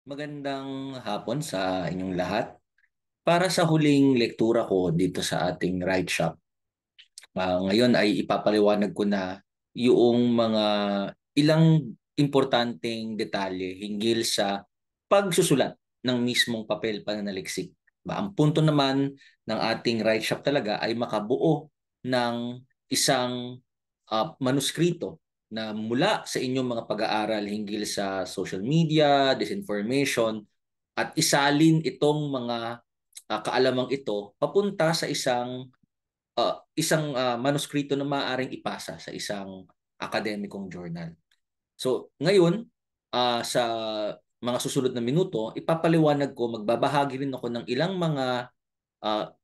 Magandang hapon sa inyong lahat. Para sa huling lektura ko dito sa ating ride shop, ngayon ay ipapaliwanag ko na yung mga ilang importanteng detalye hinggil sa pagsusulat ng mismong papel pananaliksik. Ang punto naman ng ating ride shop talaga ay makabuo ng isang manuskrito na mula sa inyong mga pag-aaral hinggil sa social media, disinformation, at isalin itong mga kaalamang ito papunta sa isang manuskrito na maaaring ipasa sa isang akademikong journal. So, ngayon, sa mga susunod na minuto, ipapaliwanag ko, magbabahagi rin ako ng ilang mga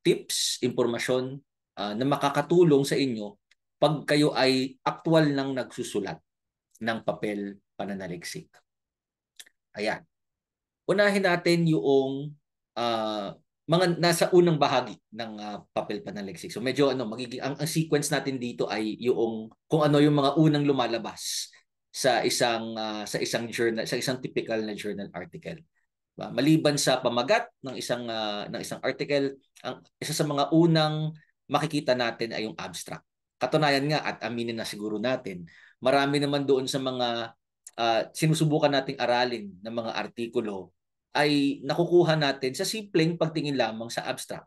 tips, impormasyon na makakatulong sa inyo pag kayo ay aktwal nang nagsusulat ng papel pananaliksik. Ayan. Unahin natin yung mga nasa unang bahagi ng papel pananaliksik. So medyo magiging ang sequence natin dito ay yung kung ano yung mga unang lumalabas sa isang journal, sa isang typical na journal article. Maliban sa pamagat ng isang article, ang isa sa mga unang makikita natin ay yung abstract. Katunayan nga at aminin na siguro natin, marami naman doon sa mga sinusubukan nating aralin ng mga artikulo ay nakukuha natin sa simpleng pagtingin lamang sa abstract.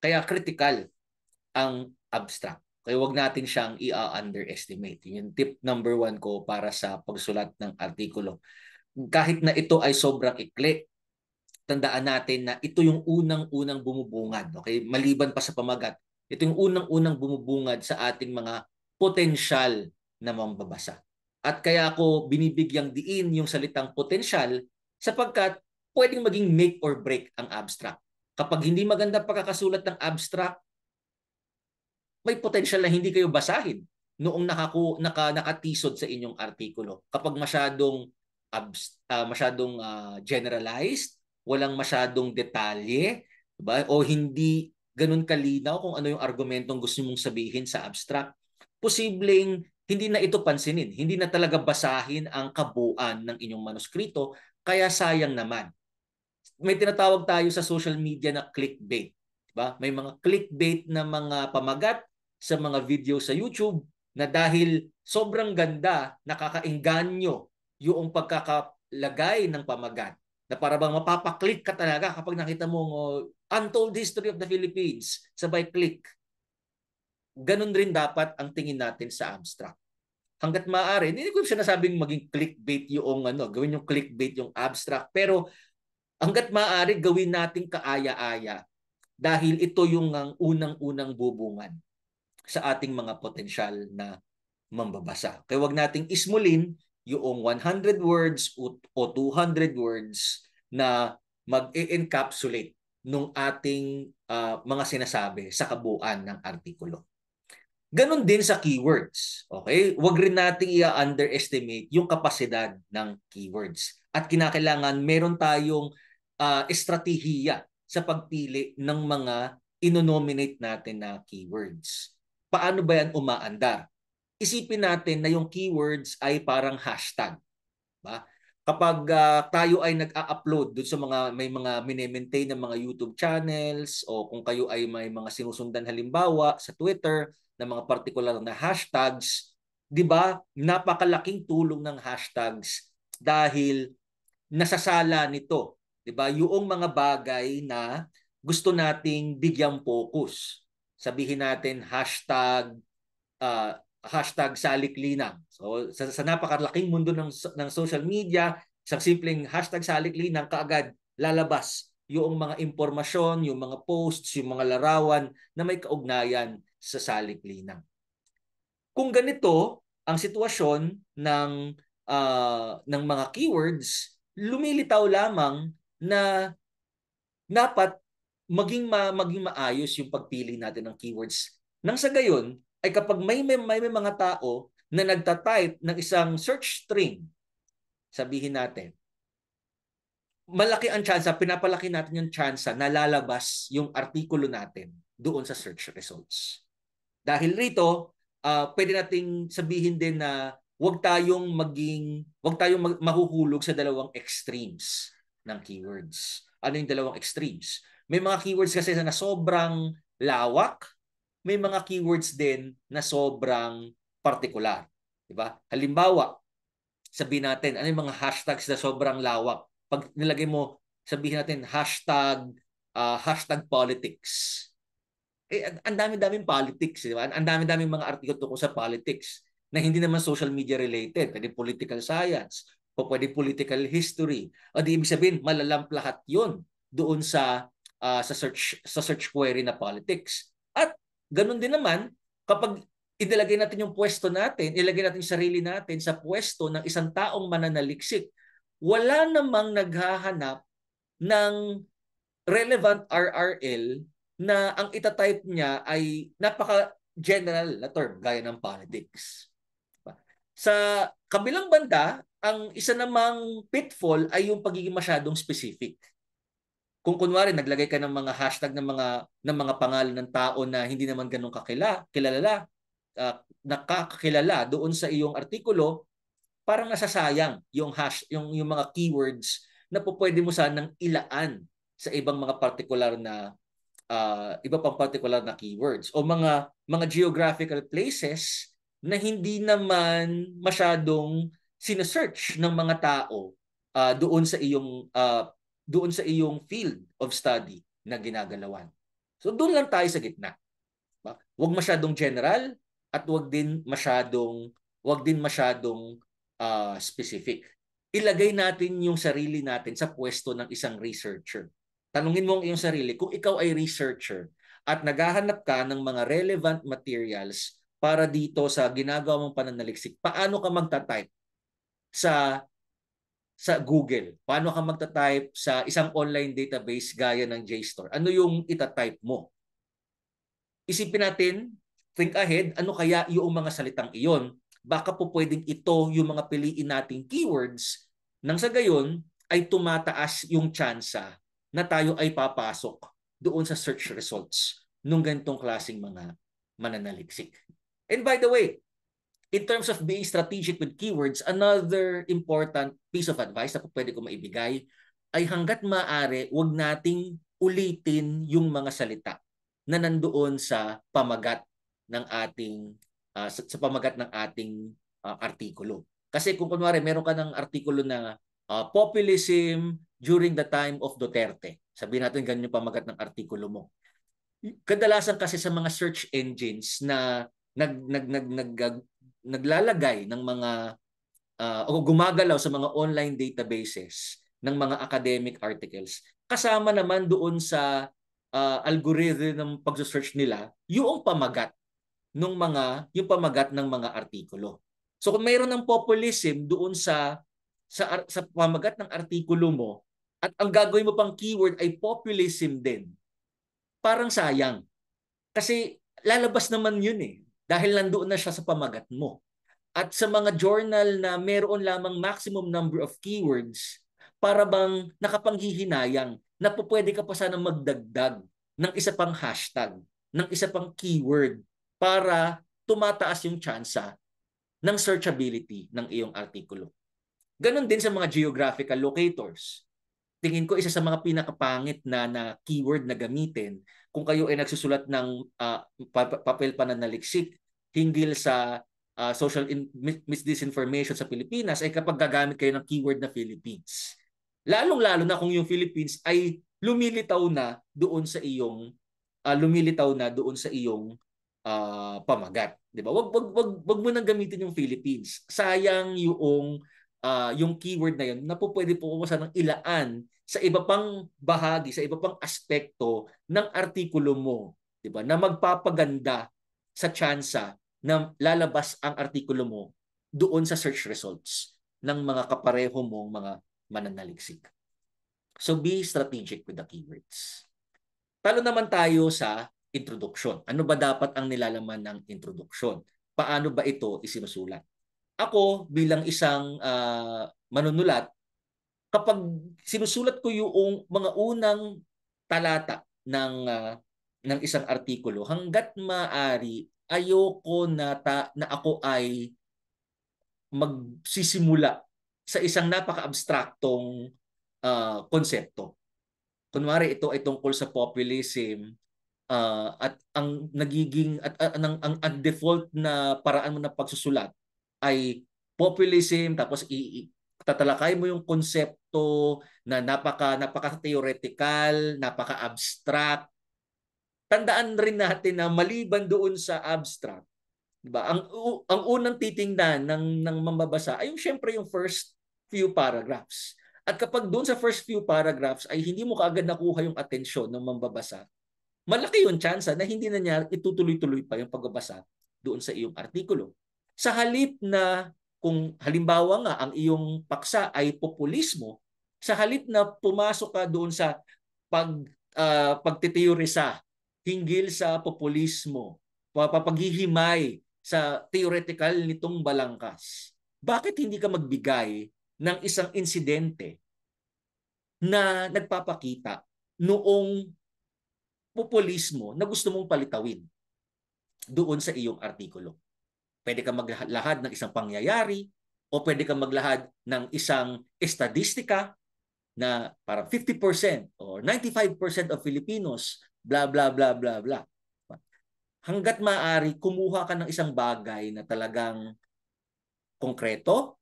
Kaya critical ang abstract. Kaya wag natin siyang i-underestimate. Yung tip number one ko para sa pagsulat ng artikulo. Kahit na ito ay sobrang ikli, tandaan natin na ito yung unang-unang bumubungad. Okay? Maliban pa sa pamagat, ito yung unang-unang bumubungad sa ating mga potensyal na mambabasa. At kaya ako binibigyang diin yung salitang potensyal sapagkat pwedeng maging make or break ang abstract. Kapag hindi maganda pagkakasulat ng abstract, may potential na hindi kayo basahin noong nakatisod sa inyong artikulo. Kapag masyadong generalized, walang masyadong detalye, diba? O hindi ganun kalinaw kung ano yung argumentong gusto mong sabihin sa abstract, posibleng hindi na ito pansinin, hindi na talaga basahin ang kabuuan ng inyong manuskrito, kaya sayang naman. May tinatawag tayo sa social media na clickbait. Diba? May mga clickbait na mga pamagat sa mga video sa YouTube na dahil sobrang ganda, nakakaengganyo yung pagkakalagay ng pamagat na para bang mapapaklik ka talaga kapag nakita mong Untold History of the Philippines, sabay click. Ganun rin dapat ang tingin natin sa abstract. Hanggat maaari, hindi ko sinasabing maging clickbait yung gawin yung clickbait yung abstract, pero hanggat maaari gawin nating kaaya-aya dahil ito yung ang unang-unang bubungan sa ating mga potensyal na mambabasa. Kaya wag nating ismulin yung 100 words o 200 words na mag-encapsulate nung ating mga sinasabi sa kabuuan ng artikulo. Ganon din sa keywords. Okay? Huwag rin nating i-underestimate yung kapasidad ng keywords. At kinakailangan meron tayong estratehiya sa pagpili ng mga inonominate natin na keywords. Paano ba yan umaandar? Isipin natin na yung keywords ay parang hashtag. Ba? Kapag tayo ay nag-a-upload doon sa may mga mini-maintain na mga YouTube channels o kung kayo ay may mga sinusundan halimbawa sa Twitter na mga particular na hashtags, 'di ba? Napakalaking tulong ng hashtags dahil nasasala nito, 'di ba? Yung mga bagay na gusto nating bigyang focus. Sabihin natin hashtag saliklinang. So sa napakalaking mundo ng social media, sa simpleng hashtag saliklinang kaagad lalabas yung mga impormasyon, yung mga posts, yung mga larawan na may kaugnayan sa saliklinang. Kung ganito ang sitwasyon ng mga keywords, lumilitaw lamang na dapat maging maayos yung pagpili natin ng keywords. Nang sa gayon, ay kapag may mga tao na nagta-type ng isang search string, sabihin natin, malaki ang chance, pinapalaki natin yung chance na lalabas yung artikulo natin doon sa search results. Dahil rito, pwede nating sabihin din na wag tayong mahuhulog sa dalawang extremes. ng keywords. Ano yung dalawang extremes? May mga keywords kasi na sobrang lawak, may mga keywords din na sobrang particular. Diba? Halimbawa, sabihin natin, ano yung mga hashtags na sobrang lawak? Pag nilagay mo, sabihin natin, hashtag politics. Ang dami-daming politics, di ba? Ang dami-daming mga article tungkol sa politics na hindi naman social media related. Pwede political science, o pwede political history. O di ibig sabihin, malalamp lahat yun doon sa search query na politics. At ganun din naman, kapag ilagay natin yung pwesto natin, ilagay natin yung sarili natin sa pwesto ng isang taong mananaliksik, wala namang naghahanap ng relevant RRL na ang itatype niya ay napaka-general na term, gaya ng politics. Sa kabilang banda, ang isa namang pitfall ay yung pagiging masyadong specific. Kung kunwari naglagay ka ng mga hashtag ng mga pangalan ng tao na hindi naman ganun nakakilala doon sa iyong artikulo, parang nasasayang yung mga keywords na pwede mo sanang ilaan sa ibang mga particular na iba pang particular na keywords o mga geographical places na hindi naman masyadong sinesearch ng mga tao doon sa iyong field of study na ginagalawan. So doon lang tayo sa gitna. Huwag masyadong general at huwag din masyadong specific. Ilagay natin yung sarili natin sa pwesto ng isang researcher. Tanungin mo ang iyong sarili, kung ikaw ay researcher at naghahanap ka ng mga relevant materials para dito sa ginagawa mong pananaliksik, paano ka magta-type sa Google? Paano ka magta-type sa isang online database gaya ng JSTOR? Ano yung ita-type mo? Isipin natin, think ahead, ano kaya yung mga salitang iyon? Baka po pwedeng ito yung mga piliin nating keywords nang sa gayon ay tumataas yung tsansa na tayo ay papasok doon sa search results nung ganitong klaseng mga mananaliksik. And by the way, in terms of being strategic with keywords, another important piece of advice na pwede ko maibigay ay hanggat maaari, huwag nating ulitin yung mga salita na nandoon sa pamagat ng ating artikulo. Kasi kung kunwari meron ka ng artikulo na populism during the time of Duterte. Sabihin natin ganyan yung pamagat ng artikulo mo. Kadalasan kasi sa mga search engines na naglalagay ng mga o gumagalaw sa mga online databases ng mga academic articles, kasama naman doon sa algorithm ng pag-search nila yung pamagat ng mga artikulo. So kung mayroon ng populism doon sa pamagat ng artikulo mo at ang gagawin mo pang keyword ay populism din, parang sayang. Kasi lalabas naman yun dahil nandoon na siya sa pamagat mo. At sa mga journal na meron lamang maximum number of keywords, para bang nakapanghihinayang na pwede ka pa sana magdagdag ng isa pang hashtag, ng isa pang keyword para tumataas yung tsansa ng searchability ng iyong artikulo. Ganon din sa mga geographical locators. Tingin ko isa sa mga pinakapangit na keyword na gamitin kung kayo ay nagsusulat ng papel pananaliksik hinggil sa social misdisinformation sa Pilipinas ay kapag gagamit kayo ng keyword na Philippines. Lalong-lalo na kung yung Philippines ay lumilitaw na doon sa iyong pamagat, 'di ba? Wag mo nang gamitin yung Philippines. Sayang yung keyword na yun na pwede po ng ilaan sa iba pang bahagi, sa iba pang aspekto ng artikulo mo, 'di ba? Na magpapaganda sa tsansa na lalabas ang artikulo mo doon sa search results ng mga kapareho mong mga mananaliksik. So be strategic with the keywords. Talo naman tayo sa introduction. Ano ba dapat ang nilalaman ng introduction? Paano ba ito isinusulat? Ako bilang isang manunulat, kapag sinusulat ko yung mga unang talata ng isang artikulo, hanggat maaari ayoko na ako ay magsisimula sa isang napaka-abstraktong konsepto. Kunwari ito ay tungkol sa populism, at ang nagiging ang default na paraan mo ng pagsusulat ay populism, tapos tatalakay mo yung konsepto na napaka theoretical, napaka abstract. Tandaan rin natin na maliban doon sa abstract, 'di ba? Ang unang titingnan ng mambabasa ay yung syempre yung first few paragraphs. At kapag doon sa first few paragraphs ay hindi mo kaagad nakuha yung atensyon ng mambabasa, malaki yung tsansa na hindi na niya itutuloy-tuloy pa yung pagbabasa doon sa iyong artikulo. Sa halip na kung halimbawa nga ang iyong paksa ay populismo, sa halip na pumasok ka doon sa pagtiteorisa hinggil sa populismo, papaghihimay sa theoretical nitong balangkas, bakit hindi ka magbigay ng isang insidente na nagpapakita noong populismo na gusto mong palitawin doon sa iyong artikulo? Pwede kang maglahad ng isang pangyayari o pwede kang maglahad ng isang estadistika na parang 50% or 95% of Filipinos, blah, blah, blah, blah, blah. Hanggat maaari, kumuha ka ng isang bagay na talagang konkreto,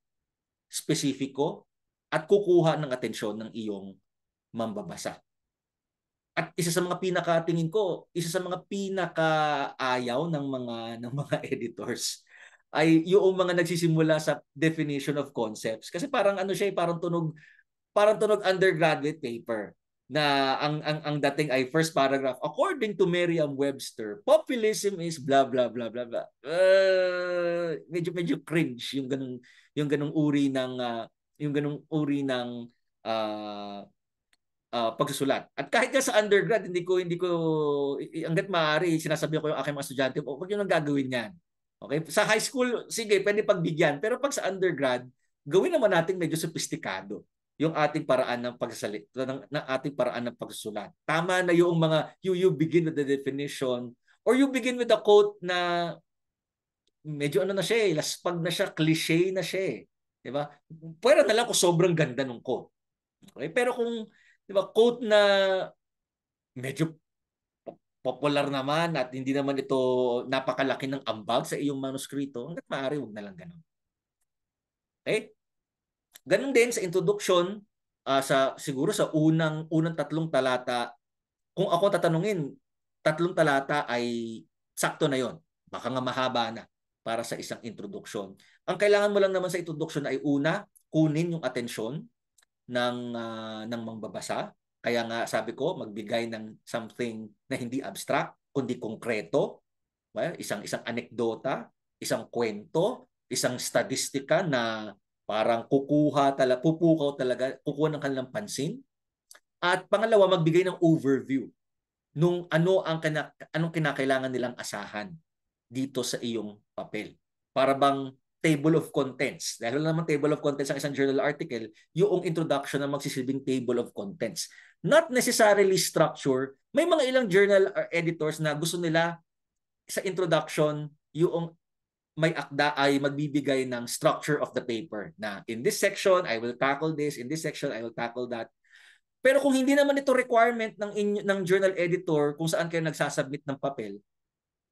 spesifiko, at kukuha ng atensyon ng iyong mambabasa. At isa sa mga pinakatingin ko, isa sa mga pinakaayaw ng mga editors ay yung mga nagsisimula sa definition of concepts. Kasi parang ano siya, parang tunog undergraduate paper na ang dating ay first paragraph, according to Merriam-Webster, populism is blah blah blah blah blah. Medyo cringe yung ganung uri ng pagsusulat. At kahit nga sa undergrad, hindi ko hangga't maaari sinasabi ko yung aking mga estudyante, huwag niyo nang gagawin yan. Okay? Sa high school, sige, pwede pagbigyan. Pero pag sa undergrad, gawin naman natin medyo sophisticado yung ating paraan ng pagsasalita, ng ating paraan ng pagsusulat. Tama na yung mga you begin with the definition or you begin with a quote na medyo ano na siya, laspag na siya, cliche na siya. 'Di ba? Pwera na lang kung sobrang ganda ng quote. Okay? Pero kung 'di ba, quote na medyo popular naman at hindi naman ito napakalaki ng ambag sa iyong manuskrito, hangga't maaari, wag na lang ganun. Okay? Ganun din sa introduction, siguro sa unang tatlong talata, kung ako tatanungin, tatlong talata ay sakto na 'yon. Baka nga mahaba na para sa isang introduction. Ang kailangan mo lang naman sa introduction ay una, kunin yung atensyon ng mangbabasa. Kaya nga sabi ko, magbigay ng something na hindi abstract, kundi konkreto. Isang anekdota, isang kwento, isang statistika na parang pupukaw talaga, kukuha ng kanilang pansin. At pangalawa, magbigay ng overview nung anong kinakailangan nilang asahan dito sa iyong papel. Para bang table of contents. Dahil wala naman table of contents ang isang journal article, yung introduction na magsisilbing table of contents. Not necessarily structure. May mga ilang journal editors na gusto nila sa introduction, yung may akda ay magbibigay ng structure of the paper. Na in this section, I will tackle this. In this section, I will tackle that. Pero kung hindi naman ito requirement ng journal editor kung saan kayo nagsasubmit ng papel,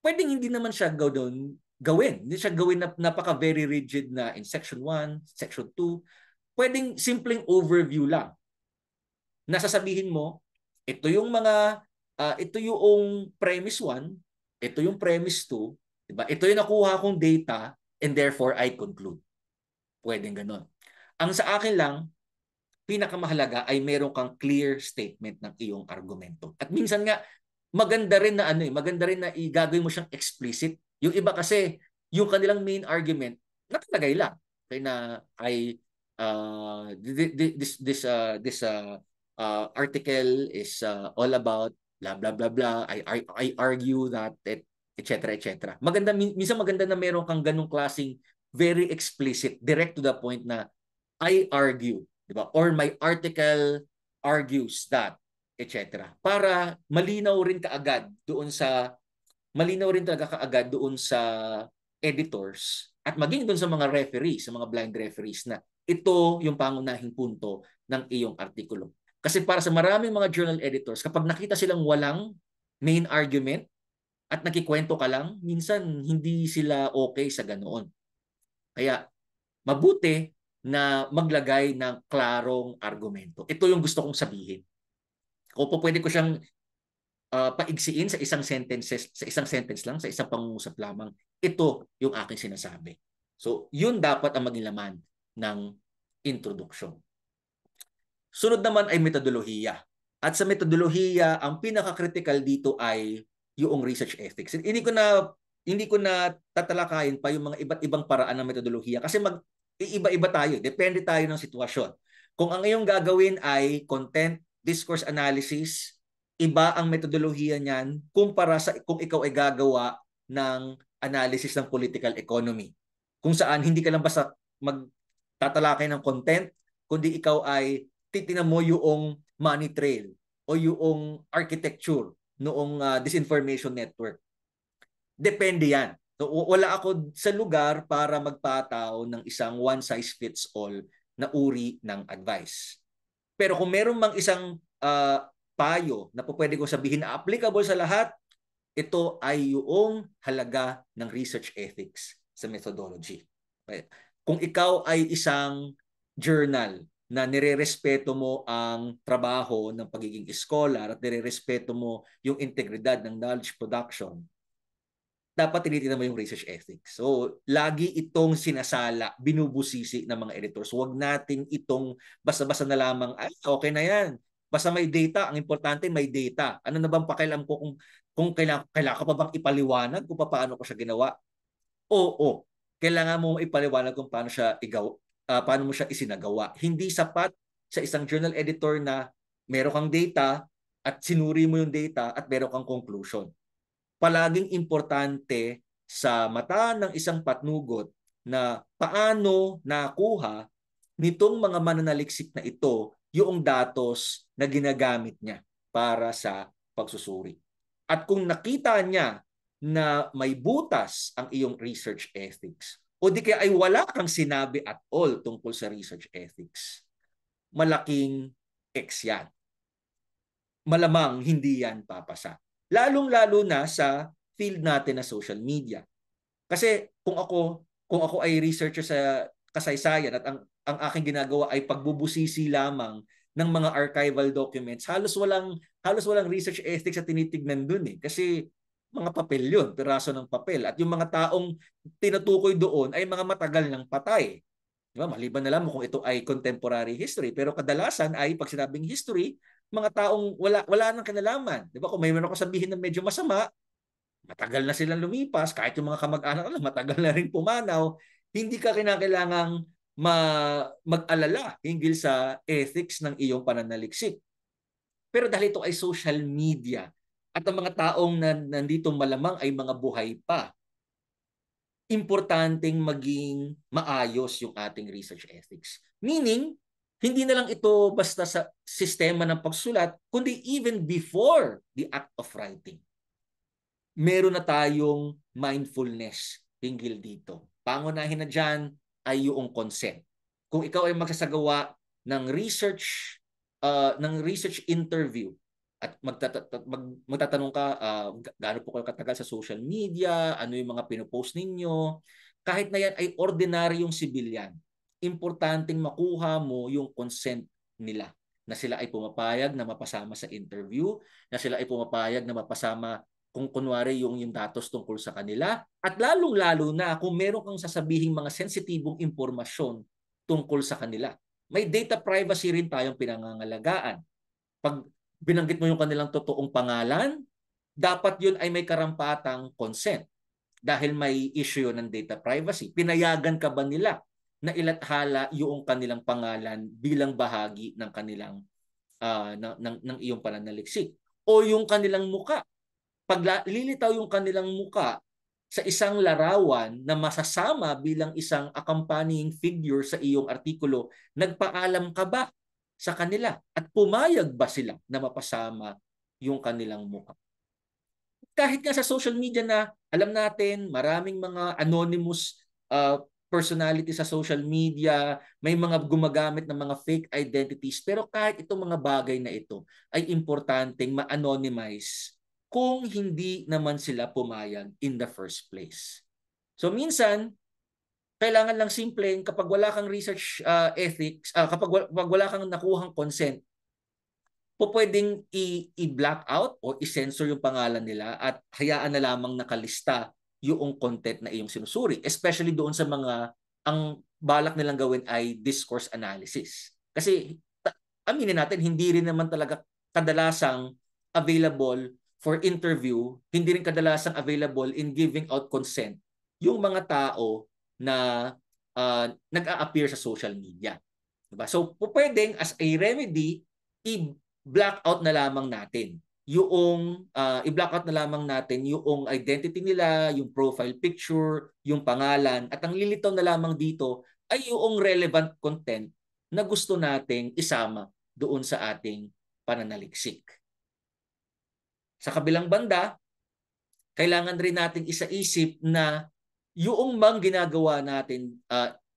pwedeng hindi naman siya gawin. Hindi siya gawin na napaka very rigid na in section 1, section 2. Pwedeng simpleng overview lang. Nasasabihin mo, ito yung premise 1, ito yung premise 2, diba? Ito yung nakuha kong data and therefore I conclude. Pwedeng ganon. Ang sa akin lang, pinakamahalaga ay meron kang clear statement ng iyong argumento. At minsan nga, maganda rin na igagawin mo siyang explicit. Yung iba kasi, yung kanilang main argument, nakalagay lang. Okay, na this article is all about blah blah blah blah. I argue that etc. etc. Minsan maganda na meron kang ganung klaseng very explicit, direct to the point na I argue, di ba? Or my article argues that, etc. Para malinaw rin talaga kaagad doon sa editors at maging doon sa mga referees, sa mga blind referees na Ito yung pangunahing punto ng iyong artikulo. Kasi para sa maraming mga journal editors, kapag nakita silang walang main argument at nakikwento ka lang, minsan hindi sila okay sa ganoon. Kaya mabuti na maglagay ng klarong argumento. Ito yung gusto kong sabihin. Kung po pwede ko siyang paigsiin sa isang sentence lang, sa isang pangungusap lamang, ito yung aking sinasabi. So, yun dapat ang maging laman ng introduction. Sunod naman ay metodolohiya. At sa metodolohiya, ang pinaka-critical dito ay yung research ethics. Hindi ko na tatalakayin pa yung mga iba't ibang paraan ng metodolohiya kasi iiba-iba tayo, depende tayo ng sitwasyon. Kung ang iyong gagawin ay content discourse analysis, iba ang metodolohiya niyan kumpara sa kung ikaw ay gagawa ng analysis ng political economy. Kung saan hindi ka lang basta magtatalakay ng content, kundi ikaw ay titinan mo yung money trail o yung architecture noong disinformation network. Depende yan. So, wala ako sa lugar para magpataw ng isang one-size-fits-all na uri ng advice. Pero kung meron mang isang payo na pwede ko sabihin na applicable sa lahat, ito ay yung halaga ng research ethics sa methodology. Okay. Kung ikaw ay isang journal na nirerespeto mo ang trabaho ng pagiging scholar at nirerespeto mo yung integridad ng knowledge production, dapat tinitingnan mo yung research ethics. So, lagi itong sinasala, binubusisi ng mga editors. Huwag natin itong basta-basta na lamang, ay, okay na yan. Basta may data, ang importante may data. Ano na bang pakialam ko kung kailangan ko pa bang ipaliwanag kung paano ko siya ginawa? Oo, kailangan mo ipaliwanag kung paano mo siya isinagawa. Hindi sapat sa isang journal editor na meron kang data at sinuri mo yung data at meron kang conclusion. Palaging importante sa mata ng isang patnugot na paano nakuha nitong mga mananaliksik na ito yung datos na ginagamit niya para sa pagsusuri. At kung nakita niya na may butas ang iyong research ethics o di kaya ay wala kang sinabi at all tungkol sa research ethics, malaking X yan. Malamang hindi yan papasa. Lalong-lalo na sa field natin na social media. Kasi kung ako ay researcher sa kasaysayan at ang aking ginagawa ay pagbubusisi lamang ng mga archival documents, halos walang research ethics at tinitignan dun eh. Kasi mga papel yun, piraso ng papel. At yung mga taong tinutukoy doon ay mga matagal ng patay. Diba? Maliban na lang kung ito ay contemporary history. Pero kadalasan ay pag sinabing history, mga taong wala nang kinalaman. Diba? Kung may meron ko sabihin na medyo masama, matagal na silang lumipas, kahit yung mga kamag-anak nila matagal na rin pumanaw, hindi ka kinakailangang mag-alala hinggil sa ethics ng iyong pananaliksik. Pero dahil ito ay social media at ang mga taong nandito malamang ay mga buhay pa, importanteng maging maayos yung ating research ethics. Meaning, hindi na lang ito basta sa sistema ng pagsulat, kundi even before the act of writing. Meron na tayong mindfulness hinggil dito. Pangunahin na dyan ay yung consent. Kung ikaw ay magsasagawa ng research interview at magtatanong ka, gaano po kayo katagal sa social media, ano yung mga pinopost ninyo, kahit na yan ay ordinaryong sibilyan, importanteng makuha mo yung consent nila na sila ay pumapayag na mapasama sa interview, na sila ay pumapayag na mapasama kung kunwari yung datos tungkol sa kanila, at lalong-lalo na kung meron kang sasabihing mga sensitibong impormasyon tungkol sa kanila. May data privacy rin tayong pinangangalagaan. Pag binanggit mo yung kanilang totoong pangalan, dapat yun ay may karampatang consent dahil may issue ng data privacy. Pinayagan ka ba nila na ilathala yung kanilang pangalan bilang bahagi ng kanilang ng iyong pananaliksik o yung kanilang muka? Pag lilitaw yung kanilang muka sa isang larawan na masasama bilang isang accompanying figure sa iyong artikulo, nagpaalam ka ba sa kanila? At pumayag ba sila na mapasama yung kanilang muka? Kahit nga sa social media na alam natin, maraming mga anonymous personality sa social media, may mga gumagamit ng mga fake identities. Pero kahit itong mga bagay na ito ay importanteng ma-anonymize kung hindi naman sila pumayag in the first place. So minsan, kailangan lang simpleng kapag wala kang research ethics, kapag wala kang nakuhang consent, pwedeng i-black out o i-censor yung pangalan nila at hayaan na lamang nakalista yung content na iyong sinusuri. Especially doon sa mga ang balak nilang gawin ay discourse analysis. Kasi aminin natin, hindi rin naman talaga kadalasang available for interview, hindi rin kadalasang available in giving out consent yung mga tao na nag-a-appear sa social media. Diba? So, pwedeng as a remedy, i-blackout na lamang natin i-blackout na lamang natin yung identity nila, yung profile picture, yung pangalan, at ang lilitaw na lamang dito ay yung relevant content na gusto nating isama doon sa ating pananaliksik. Sa kabilang banda, kailangan rin nating isaisip na yung mang ginagawa natin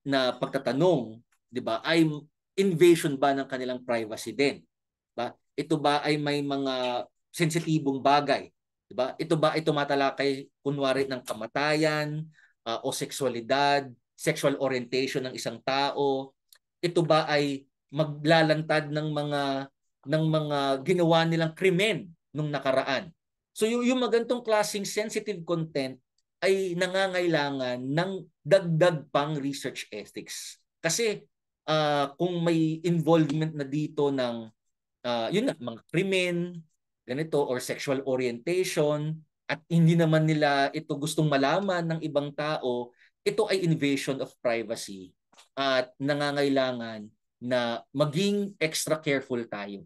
na pagtatanong, 'di ba, ay invasion ba ng kanilang privacy din? Ba? Ito ba ay may mga sensitibong bagay, 'di ba? Ito ba ay tumatalakay kunwari ng kamatayan o sexualidad, sexual orientation ng isang tao? Ito ba ay maglalantad ng mga ginawa nilang krimen nung nakaraan? So yung magantong klaseng sensitive content ay nangangailangan ng dagdag pang research ethics. Kasi kung may involvement na dito ng yun nga, mga krimen, ganito, or sexual orientation, at hindi naman nila ito gustong malaman ng ibang tao, ito ay invasion of privacy at nangangailangan na maging extra careful tayo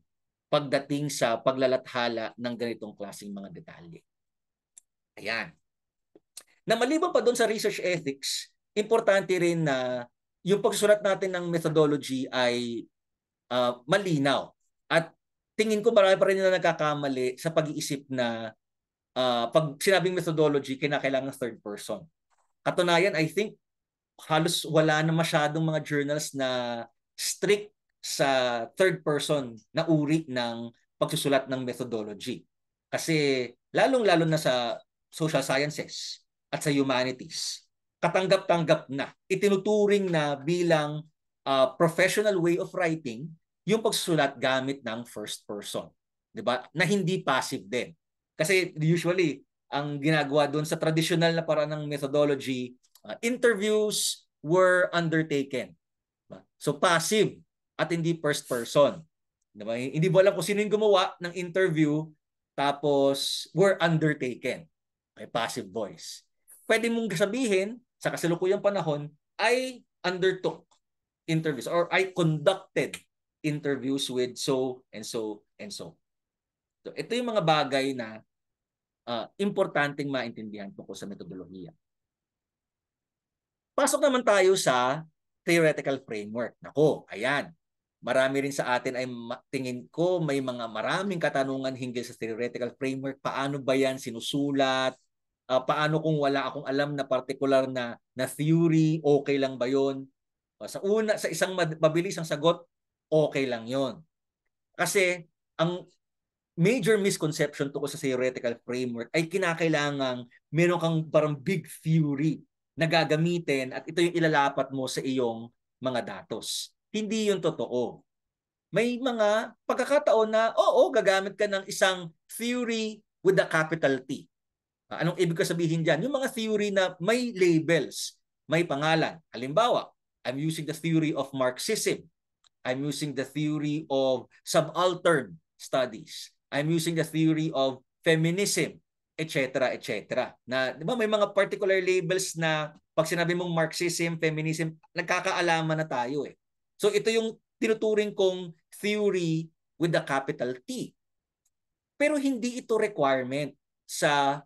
pagdating sa paglalathala ng ganitong klaseng mga detalye. Ayan. Na maliban pa doon sa research ethics, importante rin na yung pagsusulat natin ng methodology ay malinaw. At tingin ko marami pa rin na nagkakamali sa pag-iisip na pag sinabing methodology, kinakailangan third person. Katunayan, I think halos wala na masyadong mga journals na strict sa third person na uri ng pagsusulat ng methodology. Kasi lalong-lalo na sa social sciences at sa humanities, katanggap-tanggap na, itinuturing na bilang professional way of writing yung pagsusulat gamit ng first person. 'Di ba? Na hindi passive din. Kasi usually, ang ginagawa doon sa traditional na paraan ng methodology, interviews were undertaken. So passive at hindi first person. Diba? Hindi mo alam kung sino yung gumawa ng interview tapos were undertaken. May passive voice. Pwede mong sabihin sa kasalukuyang panahon ay undertook interviews or I conducted interviews with so and so and so. So ito yung mga bagay na importanteng maintindihan tungkol sa metodolohiya. Pasok naman tayo sa theoretical framework. Nako, ayan. Marami rin sa atin ay tingin ko may mga maraming katanungan hinggil sa theoretical framework. Paano ba yan sinusulat? Paano kung wala akong alam na particular na theory, okay lang ba yon? Sa isang mabilis ang sagot, okay lang yon. Kasi ang major misconception tungkol sa theoretical framework ay kinakailangang meron kang parang big theory na gagamitin at ito yung ilalapat mo sa iyong mga datos. Hindi yun totoo. May mga pagkakataon na, oo, gagamit ka ng isang theory with a capital T. Anong ibig ko sabihin dyan? Yung mga theory na may labels, may pangalan. Halimbawa, I'm using the theory of Marxism. I'm using the theory of subaltern studies. I'm using the theory of feminism, etc., etc. Na, di ba, may mga particular labels na pag sinabi mong Marxism, feminism, nagkakaalaman na tayo eh. So ito yung tinuturing kong theory with the capital T. Pero hindi ito requirement sa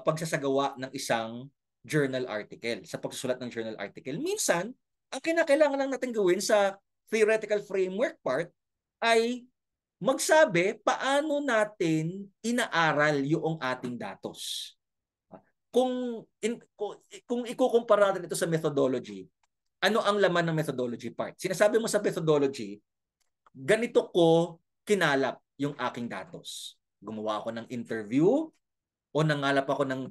pagsasagawa ng isang journal article, sa pagsusulat ng journal article. Minsan, ang kinakailangan lang natin gawin sa theoretical framework part ay magsabi paano natin inaaral yung ating datos. kung ikukumpara natin ito sa methodology, ano ang laman ng methodology part? Sinasabi mo sa methodology, ganito ko kinalap yung aking datos. Gumawa ako ng interview o nangalap ako ng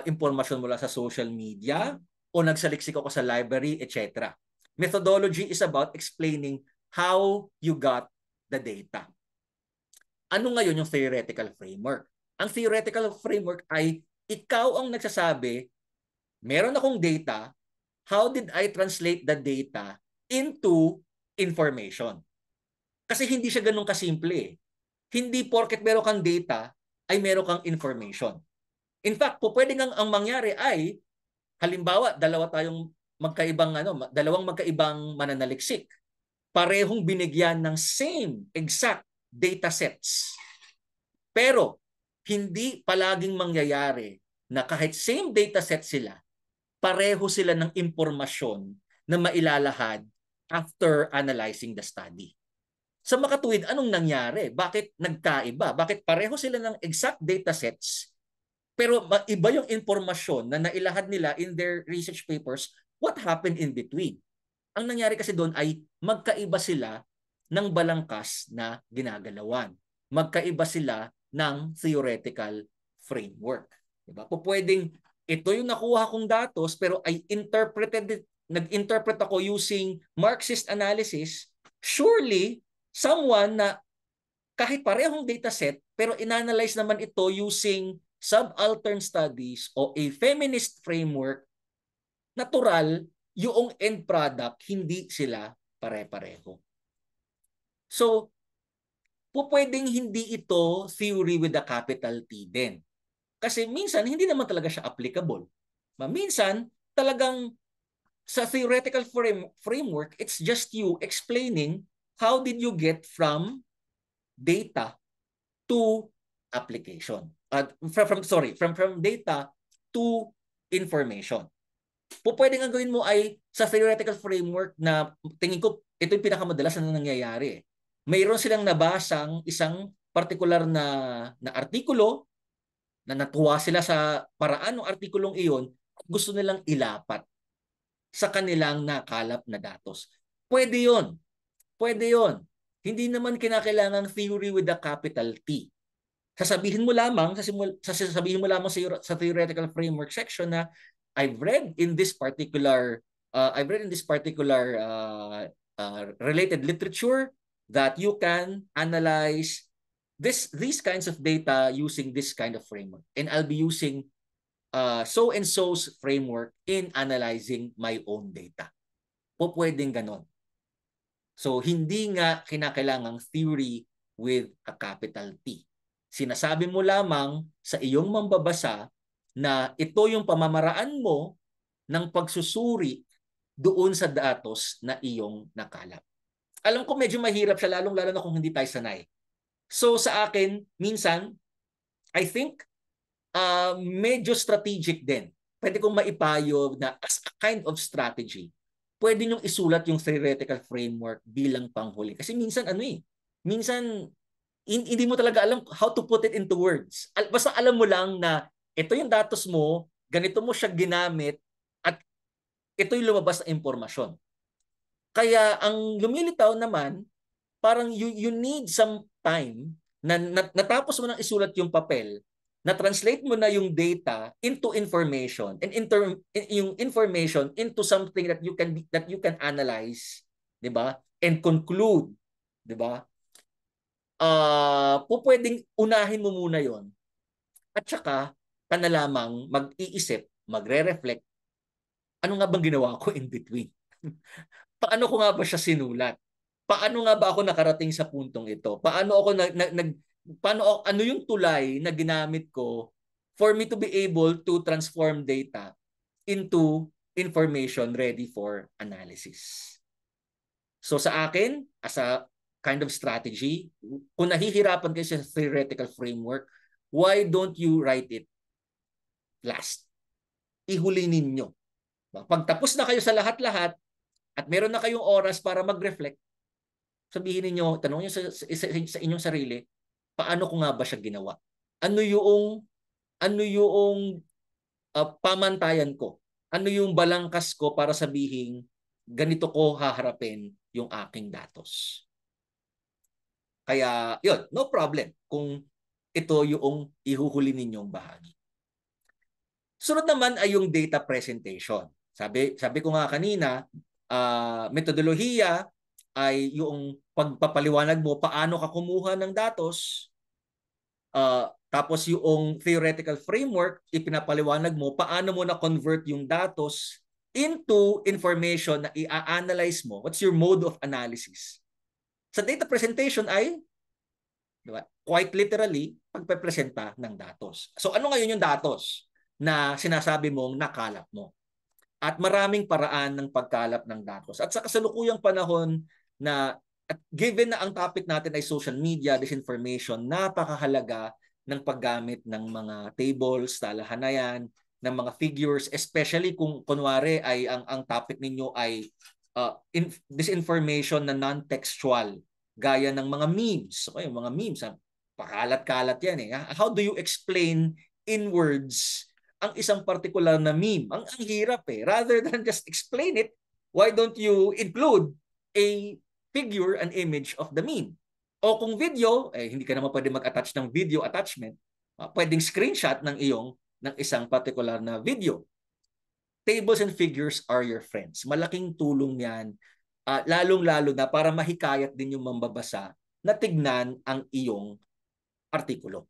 impormasyon mula sa social media o nagsaliksik ako sa library, etc. Methodology is about explaining how you got the data. Ano ngayon yung theoretical framework? Ang theoretical framework ay ikaw ang nagsasabi, meron akong data, how did I translate the data into information? Kasi hindi siya ganun kasimple eh. Hindi porket meron kang data ay meron kang information. In fact, pwede nga ang mangyari ay halimbawa, dalawang magkaibang mananaliksik. Parehong binigyan ng same exact data sets. Pero hindi palaging mangyayari na kahit same data set sila, pareho sila ng impormasyon na mailalahad after analyzing the study. Sa makatuwid, anong nangyari? Bakit nagkaiba? Bakit pareho sila ng exact data sets, pero iba yung impormasyon na nailahad nila in their research papers? What happened in between? Ang nangyari kasi doon ay magkaiba sila ng balangkas na ginagalawan. Magkaiba sila ng theoretical framework. Diba? Pwedeng ito yung nakuha kong datos pero I nag-interpret ako using Marxist analysis. Surely, someone na kahit parehong dataset pero inanalyze naman ito using subaltern studies o a feminist framework, natural, yung end product, hindi sila pare-pareho. So, pwedeng hindi ito theory with a capital T din. Kasi minsan, hindi naman talaga siya applicable. Minsan, talagang sa theoretical framework, it's just you explaining how did you get from data to application. From data to information. Pwede nga gawin mo ay sa theoretical framework na tingin ko ito yung pinakamadalas na nangyayari. Mayroon silang nabasang isang partikular na artikulo na natuwa sila sa paraan ng artikulong iyon at gusto nilang ilapat sa kanilang nakalap na datos. Pwede yon. Pwede yon. Hindi naman kinakailangang theory with a capital T. Sasabihin mo lamang sa theoretical framework section na I've read in this particular related literature that you can analyze these kinds of data using this kind of framework, and I'll be using so and so's framework in analyzing my own data. Pwedeng ganon. So hindi nga kinakailangang theory with a capital T. Sinasabi mo lamang sa iyong mambabasa na ito yung pamamaraan mo ng pagsusuri doon sa datos na iyong nakalap. Alam ko medyo mahirap siya, lalong-lalo na kung hindi tayo sanay. So sa akin, minsan, I think, medyo strategic din. Pwede kong maipayo na as a kind of strategy, pwede nyo isulat yung theoretical framework bilang panghuli. Kasi minsan, minsan, hindi mo talaga alam how to put it into words. Basta alam mo lang na ito yung datos mo, ganito mo siya ginamit, at ito yung lumabas na impormasyon. Kaya ang lumilitaw naman, parang you need some time na natapos mo nang isulat yung papel, na translate mo na yung data into information and yung information into something that you can analyze, 'di ba? And conclude, 'di ba? Pwedeng unahin mo muna 'yon. At saka ka na lamang mag-iisip, magre-reflect, ano nga bang ginawa ko in between? Paano ko nga ba siya sinulat? Paano nga ba ako nakarating sa puntong ito? Ano yung tulay na ginamit ko for me to be able to transform data into information ready for analysis? So sa akin, as a kind of strategy, kung nahihirapan kayo sa theoretical framework, why don't you write it last? Ihuli ninyo. Pagtapos na kayo sa lahat-lahat at meron na kayong oras para mag-reflect, sabihin niyo, tanong niyo sa inyong sarili, paano ko nga ba siya ginawa? Ano yung pamantayan ko. Ano yung balangkas ko para sabihin ganito ko haharapin yung aking datos. Kaya yun, no problem kung ito yung ihuhuli ninyong bahagi. Sunod naman ay yung data presentation. Sabi ko nga kanina, metodolohiya ay yung pagpapaliwanag mo paano ka kumuha ng datos. Tapos yung theoretical framework, ipinapaliwanag mo paano mo na-convert yung datos into information na i-analyze mo. What's your mode of analysis? Sa data presentation ay, di ba, quite literally, pagpepresenta ng datos. So ano ngayon yung datos na sinasabi mong nakalap mo? At maraming paraan ng pagkalap ng datos. At sa kasalukuyang panahon na, at given na ang topic natin ay social media, disinformation, napakahalaga ng paggamit ng mga tables, talahanayan, ng mga figures, especially kung kunwari ay ang topic ninyo ay disinformation na non-textual, gaya ng mga memes. Okay, mga memes, pakalat-kalat yan eh. How do you explain in words ang isang particular na meme? Ang hirap eh. Rather than just explain it, why don't you include a figure, an image of the meme? O kung video, hindi ka naman pwede mag-attach ng video attachment, pwedeng screenshot ng isang particular na video. Tables and figures are your friends. Malaking tulong yan, lalong-lalo na para mahikayat din yung mambabasa na tignan ang iyong artikulo.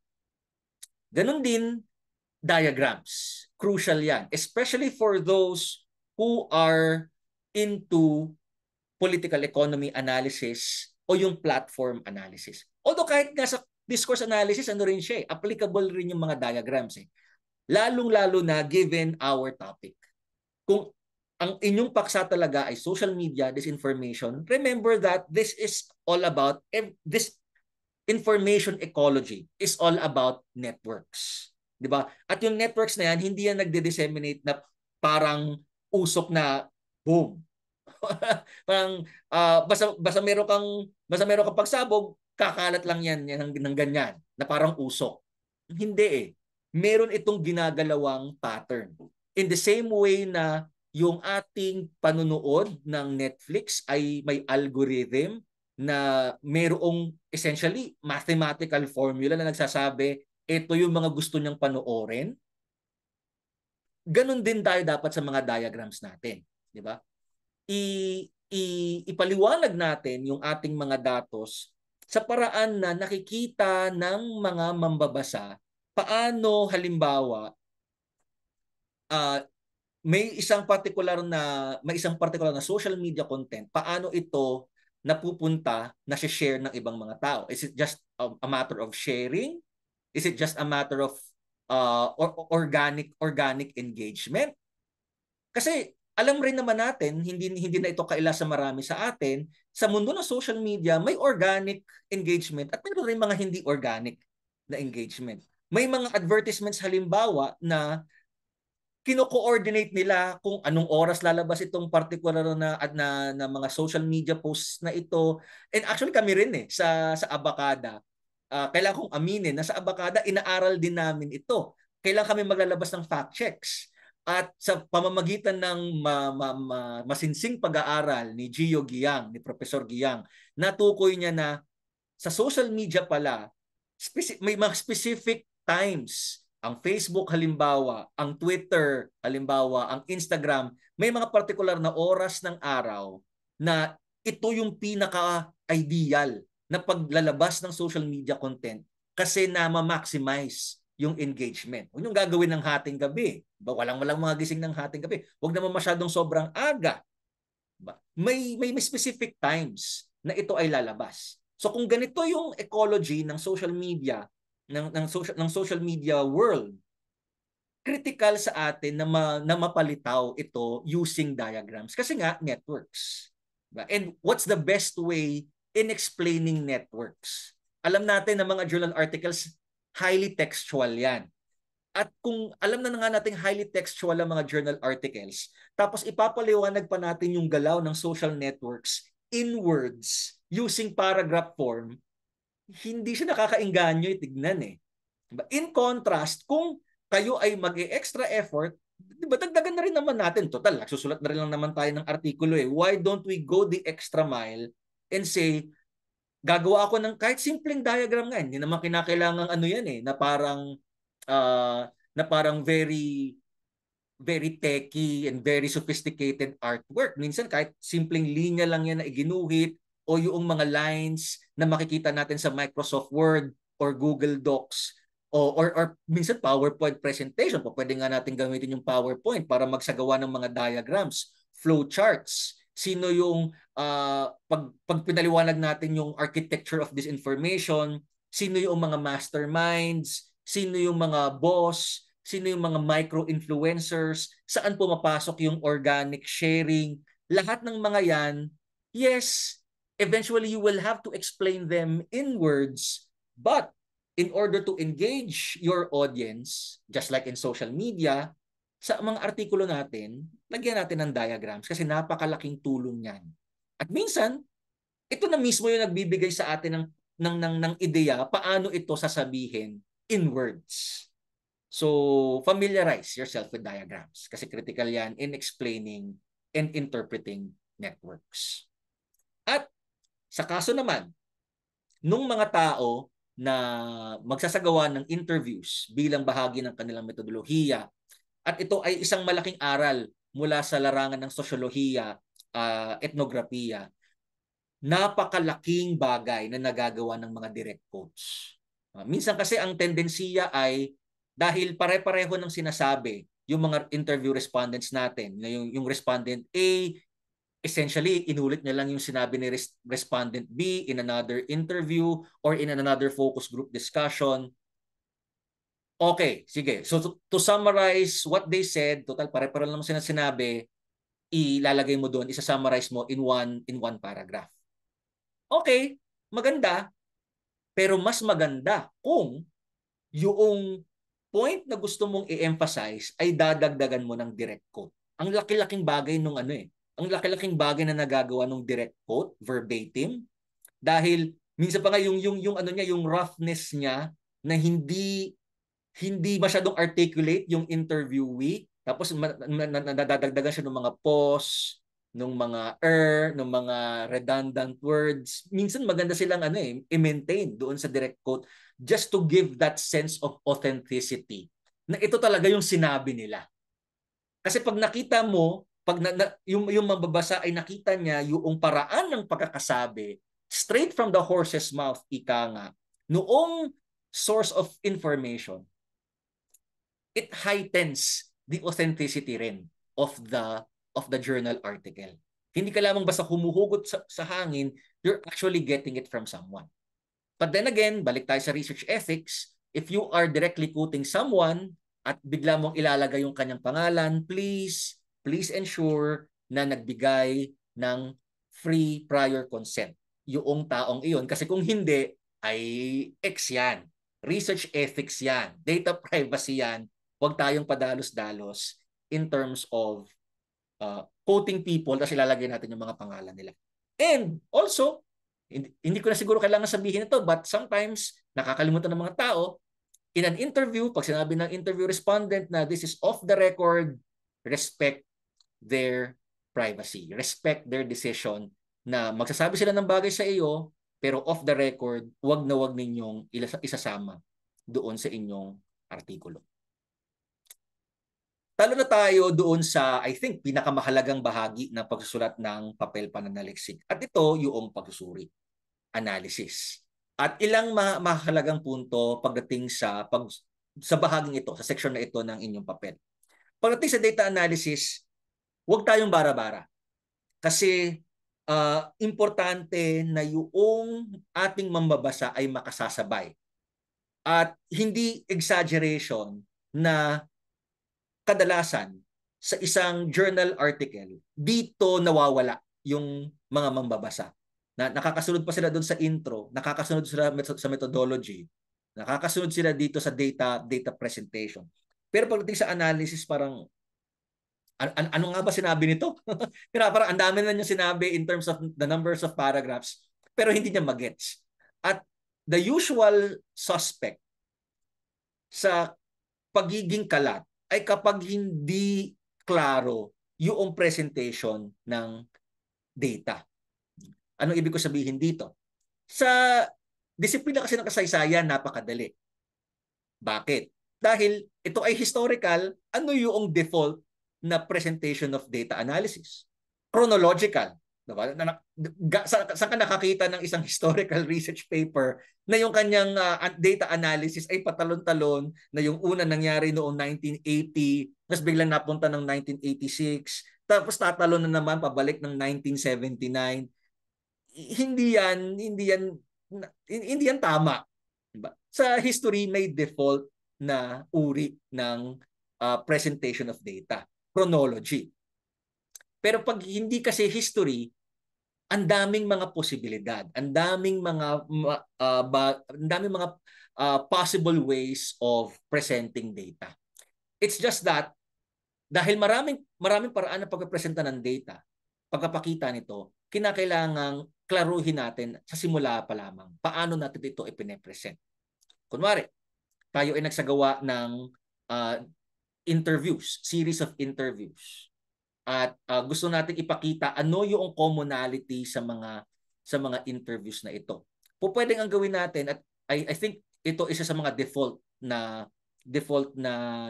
Ganon din, diagrams. Crucial yan, especially for those who are into political economy analysis o yung platform analysis. Although kahit nga sa discourse analysis, ano rin siya, applicable rin yung mga diagrams. Lalong-lalo na given our topic. Kung ang inyong paksa talaga ay social media, disinformation, remember that this is all about, this information ecology is all about networks. Di ba? At yung networks na yan, hindi yan nagde-disseminate na parang usok na boom. Parang basta meron kang pagsabog, kakalat lang yan ng ganyan na parang usok. Hindi eh. Meron itong ginagalawang pattern. In the same way na yung ating panunood ng Netflix ay may algorithm na mayroong essentially mathematical formula na nagsasabi ito yung mga gusto niyang panoorin. Ganon din tayo dapat sa mga diagrams natin, di ba? Ipaliwanag natin yung ating mga datos sa paraan na nakikita ng mga mambabasa paano halimbawa may isang particular na social media content, paano ito napupunta na share ng ibang mga tao? Is it just a matter of sharing? Is it just a matter of organic engagement? Kasi alam rin naman natin, hindi na ito kaila sa marami sa atin, sa mundo ng social media, may organic engagement at mayroon rin mga hindi organic na engagement. May mga advertisements halimbawa na kino-coordinate nila kung anong oras lalabas itong particular na mga social media posts na ito. And actually kami rin sa Abacada, kailangan kong aminin na sa Abacada inaaral din namin ito. Kailangan kami maglalabas ng fact checks. At sa pamamagitan ng masinsing pag-aaral ni Gio Giang, ni Professor Giang, natukoy niya na sa social media pala, may mga specific times. Ang Facebook halimbawa, ang Twitter halimbawa, ang Instagram, may mga particular na oras ng araw na ito yung pinaka-ideal na paglalabas ng social media content kasi na ma-maximize yung engagement. Huwag yung gagawin ng hating gabi. Walang mga gising ng hating gabi. Huwag naman masyadong sobrang aga. May specific times na ito ay lalabas. So kung ganito yung ecology ng social media, ng social media world, critical sa atin na mapalitaw ito using diagrams. Kasi nga, networks. And what's the best way in explaining networks? Alam natin na mga journal articles, highly textual yan. At kung alam na nga natin highly textual ang mga journal articles, tapos ipapaliwanag pa natin yung galaw ng social networks in words using paragraph form, hindi siya nakakainganyo itignan eh. In contrast, kung kayo ay mag-extra effort, di ba dagdagan na rin naman natin. Total, nagsusulat na rin lang naman tayo ng artikulo eh. Why don't we go the extra mile and say, gagawa ako ng kahit simpleng diagram nga. Hindi naman kinakailangan ano yan eh, na parang very very techy and very sophisticated artwork. Minsan kahit simpleng linya lang yan na iginuhit o yung mga lines na makikita natin sa Microsoft Word or Google Docs or minsan PowerPoint presentation. Pwede nga natin gamitin yung PowerPoint para magsagawa ng mga diagrams, flow charts. Sino yung pag pinaliwanag natin yung architecture of this information, sino yung mga masterminds, sino yung mga boss, sino yung mga micro-influencers, saan pumapasok yung organic sharing, lahat ng mga yan, yes, eventually you will have to explain them in words, but in order to engage your audience, just like in social media, sa mga artikulo natin, lagyan natin ng diagrams kasi napakalaking tulong yan. At minsan, ito na mismo yung nagbibigay sa atin ng ideya paano ito sasabihin in words. So, familiarize yourself with diagrams kasi critical yan in explaining and interpreting networks. At sa kaso naman, nung mga tao na magsasagawa ng interviews bilang bahagi ng kanilang metodolohiya, at ito ay isang malaking aral mula sa larangan ng sosyolohiya, etnografiya, napakalaking bagay na nagagawa ng mga direct quotes. Minsan kasi ang tendensiya ay dahil pare-pareho ng sinasabi yung mga interview respondents natin, na yung respondent A, essentially inulit niya lang yung sinabi ni respondent B in another interview or in another focus group discussion. Okay, sige. So to summarize what they said, total pare-pareho lang sinabi, ilalagay mo doon, isa-summarize mo in one paragraph. Okay, maganda. Pero mas maganda kung yung point na gusto mong i-emphasize ay dadagdagan mo ng direct quote. Ang laki-laking bagay nung ano eh. Ang laki-laking bagay na nagagawa nung direct quote, verbatim, dahil minsan pa nga yung ano niya, yung roughness niya na hindi masyadong articulate yung interviewee, tapos nadadagdagan siya ng mga pause, ng mga ng mga redundant words. Minsan maganda silang ano eh, i-maintain doon sa direct quote just to give that sense of authenticity na ito talaga yung sinabi nila. Kasi pag nakita mo, pag yung mababasa ay nakita niya yung paraan ng pagkakasabi straight from the horse's mouth, ika nga, noong source of information, it heightens the authenticity rin of the journal article. Hindi ka lamang basta humuhugot sa hangin, you're actually getting it from someone. But then again, balik tayo sa research ethics, if you are directly quoting someone at bigla mong ilalagay yung kanyang pangalan, please ensure na nagbigay ng free prior consent yung taong iyon. Kasi kung hindi, ay X yan. Research ethics yan. Data privacy yan. Huwag tayong padalos-dalos in terms of quoting people tapos ilalagay natin yung mga pangalan nila. And also, hindi ko na siguro kailangan sabihin ito, but sometimes nakakalimutan ng mga tao, in an interview, pag sinabi ng interview respondent na this is off the record, respect their privacy. Respect their decision na magsasabi sila ng bagay sa iyo, pero off the record, wag na wag ninyong isasama doon sa inyong artikulo. Talo na tayo doon sa, I think, pinakamahalagang bahagi ng pagsusulat ng papel pananaliksik. At ito yung pagsusuri, analysis. At ilang mahalagang punto pagdating sa bahaging ito, sa section na ito ng inyong papel. Pagdating sa data analysis, huwag tayong bara-bara. Kasi importante na yung ating mambabasa ay makasasabay. At hindi exaggeration na kadalasan sa isang journal article, dito nawawala yung mga mambabasa. Nakakasunod pa sila doon sa intro, nakakasunod sila sa methodology, nakakasunod sila dito sa data presentation. Pero pagdating sa analysis, parang ano nga ba sinabi nito? Parang ang dami na niya sinabi in terms of the numbers of paragraphs, pero hindi niya magets. At the usual suspect sa pagiging kalat ay kapag hindi klaro yung presentation ng data. Anong ibig ko sabihin dito? Sa disiplina kasi ng kasaysayan, napakadali. Bakit? Dahil ito ay historical, ano yung default na presentation of data analysis? Chronological. Diba? Saan ka nakakita ng isang historical research paper na yung kanyang data analysis ay patalon-talon na yung una nangyari noong 1980, tapos biglang napunta ng 1986, tapos tatalon na naman pabalik ng 1979. Hindi yan tama. Diba? Sa history may default na uri ng presentation of data, chronology. Pero pag hindi kasi history, ang daming mga posibilidad, ang daming mga possible ways of presenting data. It's just that dahil maraming paraan ng pagpresenta ng data, pagpapakita nito, kinakailangang klaruhin natin sa simula pa lamang paano natin ito ipine-present. Kunwari, tayo ay nagsagawa ng interviews, series of interviews. At gusto natin ipakita ano yung commonality sa mga interviews na ito. Pwedeng ang gawin natin, at I think ito isa sa mga default na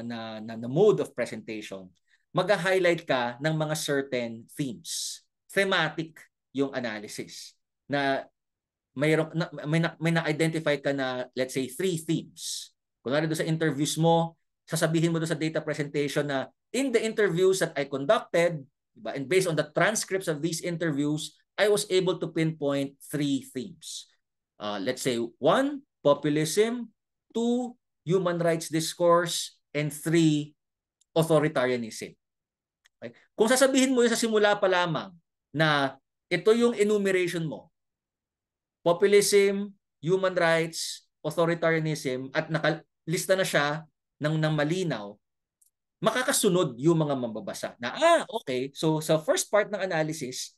mode of presentation. Mag-highlight ka ng mga certain themes. Thematic yung analysis. Na may na-identify ka na, let's say, 3 themes. Kunwari doon sa interviews mo, sasabihin mo doon sa data presentation na in the interviews that I conducted, diba, and based on the transcripts of these interviews, I was able to pinpoint 3 themes. Let's say 1, populism, 2, human rights discourse, and 3, authoritarianism. Okay? Kung sasabihin mo yun sa simula pa lamang na ito yung enumeration mo, populism, human rights, authoritarianism, at nakalista na siya ng malinaw, makakasunod yung mga mambabasa na, okay, so sa first part ng analysis,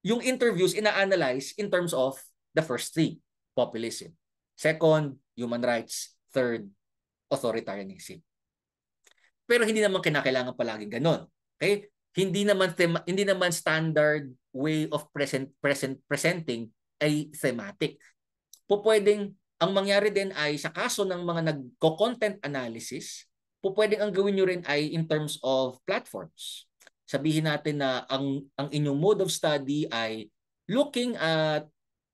yung interviews ina-analyze in terms of the first 3, populism. Second, human rights. Third, authoritarianism. Pero hindi naman kinakailangan palaging ganon. Okay? Hindi naman standard way of presenting ay thematic. Pwedeng ang mangyari din ay sa kaso ng mga nagko-content analysis, pwedeng ang gawin nyo rin ay in terms of platforms. Sabihin natin na ang inyong mode of study ay looking at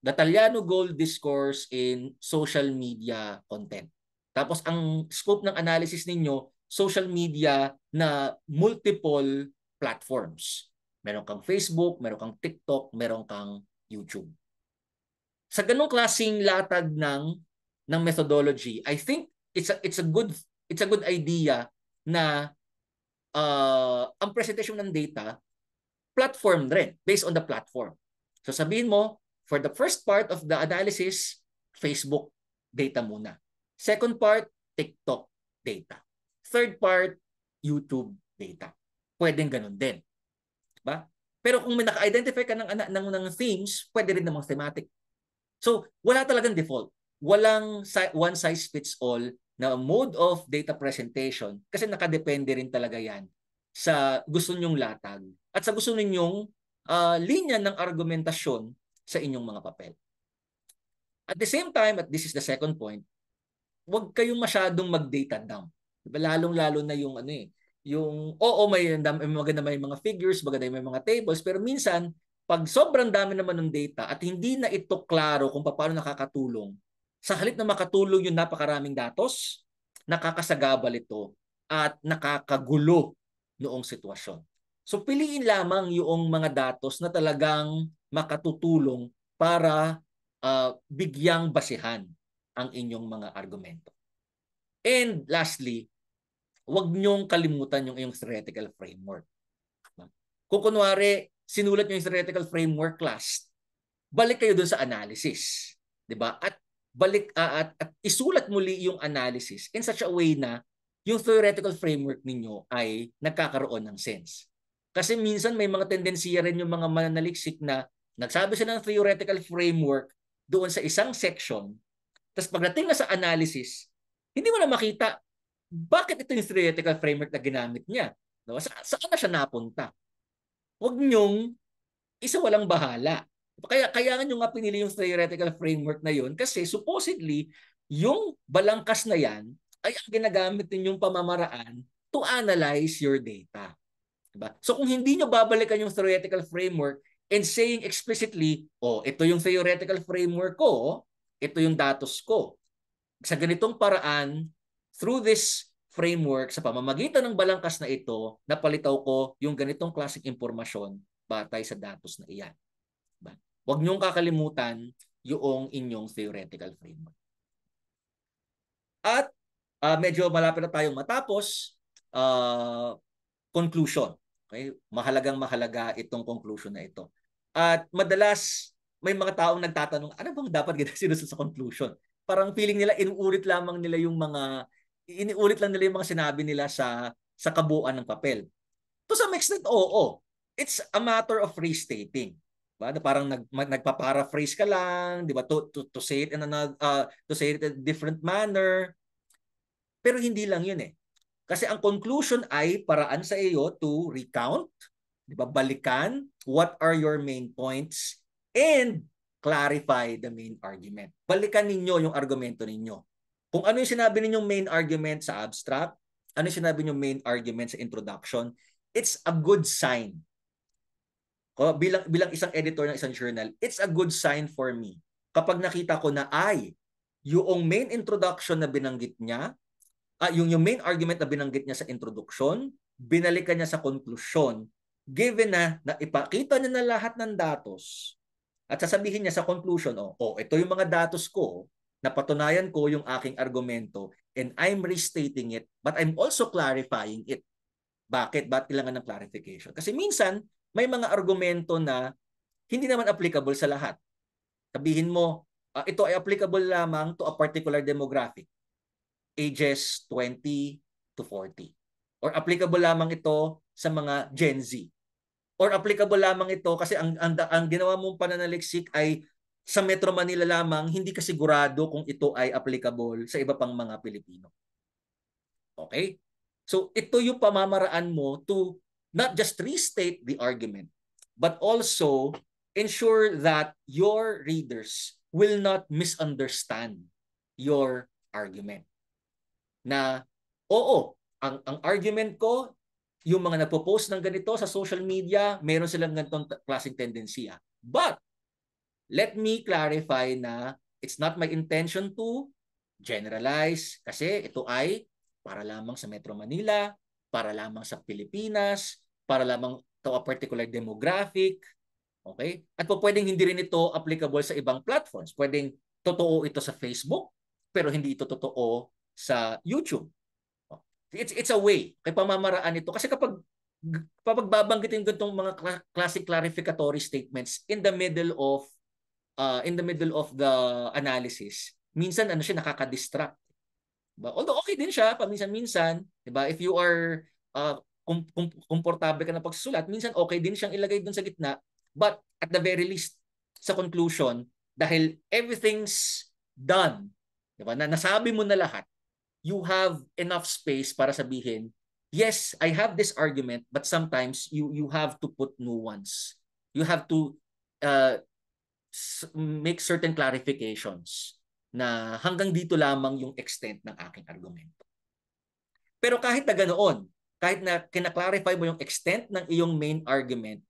the Taliano Gold discourse in social media content. Tapos ang scope ng analysis ninyo, social media na multiple platforms. Meron kang Facebook, meron kang TikTok, meron kang YouTube. Sa ganung klaseng latag ng methodology, I think it's a good idea na ang presentation ng data platform rin, based on the platform. So sabihin mo, for the first part of the analysis, Facebook data muna. Second part, TikTok data. Third part, YouTube data. Pwedeng ganun din. Diba? Pero kung may naka-identify ka ng themes, pwede rin namang thematic. So, wala talagang default. Walang one size fits all na mode of data presentation kasi nakadepende rin talaga yan sa gusto nyong latag at sa gusto ninyong linya ng argumentasyon sa inyong mga papel. At the same time, at this is the second point, huwag kayong masyadong mag-data dump. Lalong-lalo na yung maganda may mga figures, maganda may mga tables, pero minsan pag sobrang dami naman ng data at hindi na ito klaro kung paano nakakatulong, sa halip na makatulong yung napakaraming datos, nakakasagabal ito at nakakagulo noong sitwasyon. So piliin lamang yung mga datos na talagang makatutulong para bigyang basihan ang inyong mga argumento. And lastly, huwag niyong kalimutan yung iyong theoretical framework. Kung kunwari, sinulat niyo yung theoretical framework class, balik kayo dun sa analysis. Diba? At isulat muli yung analysis in such a way na yung theoretical framework ninyo ay nagkakaroon ng sense. Kasi minsan may mga tendensiya rin yung mga mananaliksik na nagsabi sila ng theoretical framework doon sa isang section, tapos pagdating na sa analysis, hindi mo na makita bakit ito yung theoretical framework na ginamit niya? No? Saan na siya napunta? Huwag niyong walang bahala. Kaya nga nyo nga pinili yung theoretical framework na yun kasi supposedly, yung balangkas na yan ay ang ginagamit ninyong pamamaraan to analyze your data. Diba? So kung hindi nyo babalikan yung theoretical framework and saying explicitly, ito yung theoretical framework ko, ito yung datos ko. Sa ganitong paraan, through this framework, sa pamamagitan ng balangkas na ito, napalitaw ko yung ganitong klaseng impormasyon batay sa datos na iyan. Diba? Huwag niyong kakalimutan yung inyong theoretical framework. At medyo malapit na tayong matapos, conclusion. Okay? Mahalagang-mahalaga itong conclusion na ito. At madalas, may mga taong nagtatanong, ano bang dapat sinusunod sa conclusion? Parang feeling nila, iniulit lang nila yung mga sinabi nila sa kabuuan ng papel. To some extent, oo. It's a matter of restating. Diba? Parang nagpa-paraphrase ka lang, di ba? To say it in to say it in a different manner. Pero hindi lang yun eh. Kasi ang conclusion ay paraan sa iyo to recount, di ba? Balikan what are your main points and clarify the main argument. Balikan ninyo yung argumento ninyo. Kung ano yung sinabi ninyong main argument sa abstract, ano yung sinabi ninyong main argument sa introduction, it's a good sign. Bilang isang editor ng isang journal, it's a good sign for me. Kapag nakita ko na yung main introduction na binanggit niya, yung main argument na binanggit niya sa introduction, binalikan niya sa conclusion, given na ipakita niya na lahat ng datos, at sasabihin niya sa conclusion, ito yung mga datos ko, napatunayan ko yung aking argumento, and I'm restating it, but I'm also clarifying it. Bakit? Bakit kailangan ng clarification? Kasi minsan, may mga argumento na hindi naman applicable sa lahat. Sabihin mo, ito ay applicable lamang to a particular demographic. Ages 20 to 40. Or applicable lamang ito sa mga Gen Z. Or applicable lamang ito kasi ang ginawa mong pananaliksik ay sa Metro Manila lamang, hindi ka sigurado kung ito ay applicable sa iba pang mga Pilipino. Okay? So ito yung pamamaraan mo to not just restate the argument, but also ensure that your readers will not misunderstand your argument. Na ang argument ko, yung mga nagpo-post ng ganito sa social media, meron silang ganitong klaseng tendensiya. But let me clarify na it's not my intention to generalize kasi ito ay para lamang sa Metro Manila, para lamang sa Pilipinas, para lamang to a particular demographic. Okay? At pwedeng hindi rin ito applicable sa ibang platforms. Pwedeng totoo ito sa Facebook, pero hindi ito totoo sa YouTube. It's a way, kay pamamaraan ito. Kasi kapag babanggitin ganitong mga classic clarificatory statements in the middle of the analysis, minsan siya nakaka-distract. Diba? Although okay din siya paminsan-minsan, 'di ba? If you are komportable ka na pagsusulat, minsan okay din siyang ilagay doon sa gitna, but at the very least sa conclusion, dahil everything's done, 'di ba? Nasabi mo na lahat, you have enough space para sabihin, yes, I have this argument, but sometimes you have to put nuance. You have to make certain clarifications na hanggang dito lamang yung extent ng aking argumento. Pero kahit na ganoon, kahit na kinaklarify mo yung extent ng iyong main argument,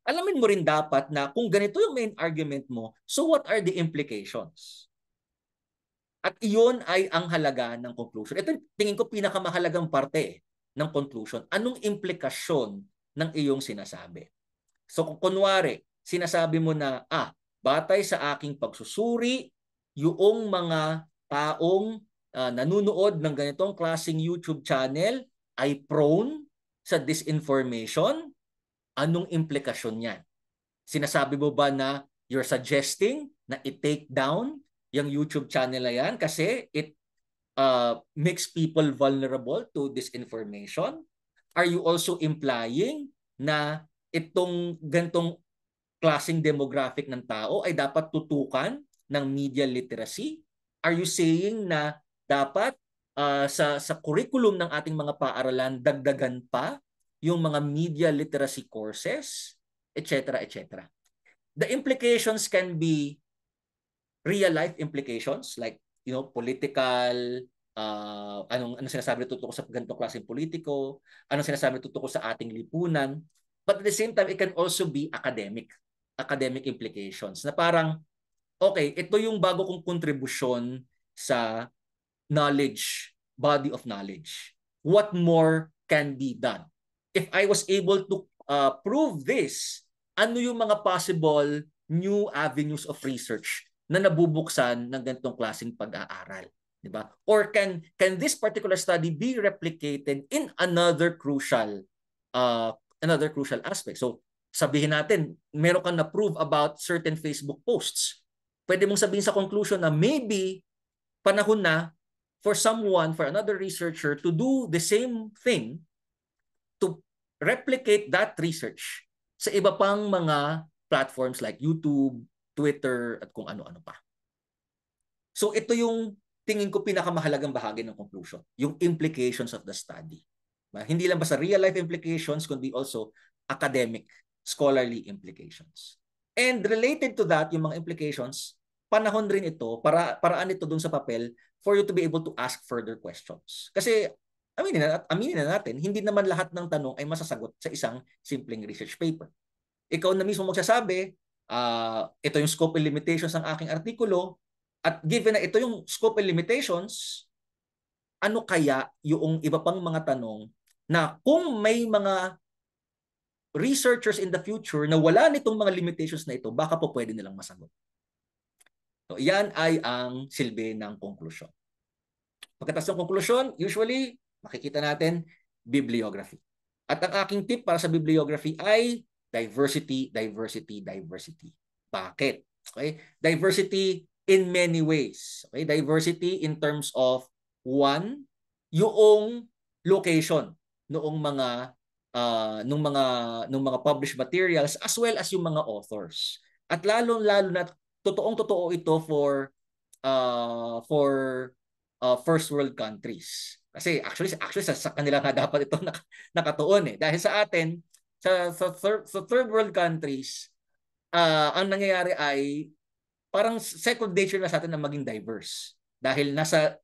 alamin mo rin dapat na kung ganito yung main argument mo, so what are the implications? At iyon ay ang halaga ng conclusion. Ito tingin ko pinakamahalagang parte ng conclusion. Anong implikasyon ng iyong sinasabi? So kung kunwari, sinasabi mo na, batay sa aking pagsusuri, yung mga taong nanunood ng ganitong klaseng YouTube channel ay prone sa disinformation, anong implikasyon niyan? Sinasabi mo ba na you're suggesting na i-take down yung YouTube channel na yan kasi it makes people vulnerable to disinformation? Are you also implying na itong gantong klaseng demographic ng tao ay dapat tutukan ng media literacy? Are you saying na dapat sa curriculum ng ating mga paaralan, dagdagan pa yung mga media literacy courses, etc., etc. The implications can be real life implications like political, anong sinasabi tutuko sa ganitong klaseng politiko, anong sinasabi tutuko sa ating lipunan, but at the same time it can also be academic implications na parang okay, ito yung bago kong kontribusyon sa body of knowledge. What more can be done? If I was able to prove this, ano yung mga possible new avenues of research na nabubuksan ng ganitong klaseng pag-aaral? Diba? Or can this particular study be replicated in another crucial aspect? So, sabihin natin, meron kang na-prove about certain Facebook posts. Pwede mong sabihin sa conclusion na maybe panahon na for another researcher to do the same thing, to replicate that research sa iba pang mga platforms like YouTube, Twitter, at kung ano-ano pa. So ito yung tingin ko pinakamahalagang bahagi ng conclusion, yung implications of the study. Hindi lang basta real life implications, kundi also academic, scholarly implications. And related to that, yung mga implications, panahon rin ito, paraan ito dun sa papel for you to be able to ask further questions. Kasi aminin na natin, hindi naman lahat ng tanong ay masasagot sa isang simpleng research paper. Ikaw na mismo magsasabi, ito yung scope and limitations ng aking artikulo, at given na ito yung scope and limitations, ano kaya yung iba pang mga tanong na kung may mga researchers in the future na wala nitong mga limitations na ito, baka po pwede nilang masagot. So, yan ay ang silbi ng konklusyon. Pagkatapos ng konklusyon, usually, makikita natin, bibliography. At ang aking tip para sa bibliography ay diversity, diversity, diversity. Bakit? Okay? Diversity in many ways. Okay? Diversity in terms of one, yung location noong mga nung mga published materials as well as yung mga authors. At lalo na totoong-totoo ito for first world countries. Kasi actually sa kanila nga dapat ito nakatuon dahil sa atin sa third world countries, ang nangyayari ay parang second nature na sa atin na maging diverse. Dahil nasa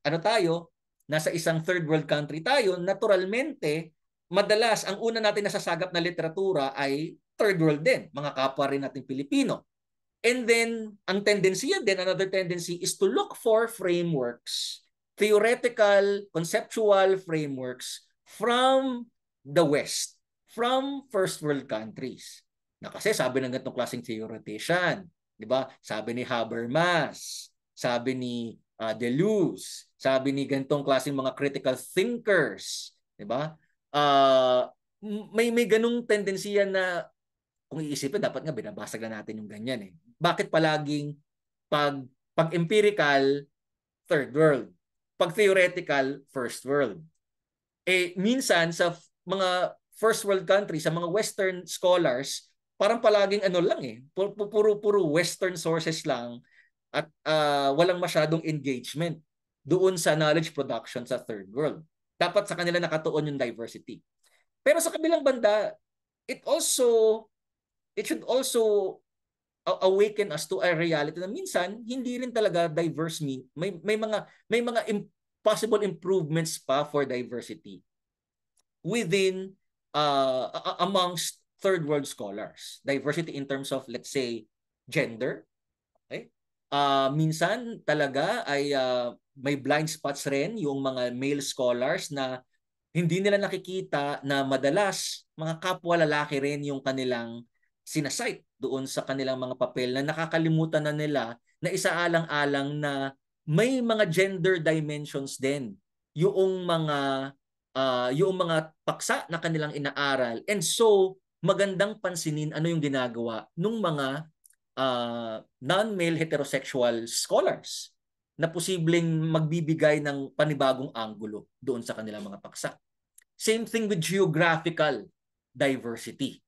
isang third world country tayo, naturalmente madalas ang una natin nasasagap na literatura ay third world din, mga kapwa rin nating Pilipino. And then ang another tendency is to look for frameworks, theoretical, conceptual frameworks from the West, from first world countries. Na kasi sabi ng ganitong klaseng theoretician, di ba? Sabi ni Habermas, sabi ni Deleuze, sabi ni ganitong klaseng mga critical thinkers, di ba? May ganung tendensiya na kung iisipin, dapat nga binabasag na natin yung ganyan Bakit palaging pag empirical, third world? Pag theoretical, first world? Minsan sa mga first world countries, sa mga Western scholars, parang palaging puro Western sources lang at walang masyadong engagement doon sa knowledge production sa third world. Dapat sa kanila nakatuon yung diversity. Pero sa kabilang banda, it should also awaken us to a reality na minsan hindi rin talaga diverse may mga possible improvements pa for diversity within amongst third world scholars. Diversity in terms of, let's say, gender. Okay? Minsan talaga ay may blind spots rin yung mga male scholars na hindi nila nakikita na madalas mga kapwa lalaki rin yung kanilang sinasite doon sa kanilang mga papel na nakakalimutan na nila na isaalang-alang na may mga gender dimensions din yung mga paksa na kanilang inaaral. And so, magandang pansinin ano yung ginagawa ng mga non-male heterosexual scholars na posibleng magbibigay ng panibagong anggulo doon sa kanilang mga paksa. Same thing with geographical diversity.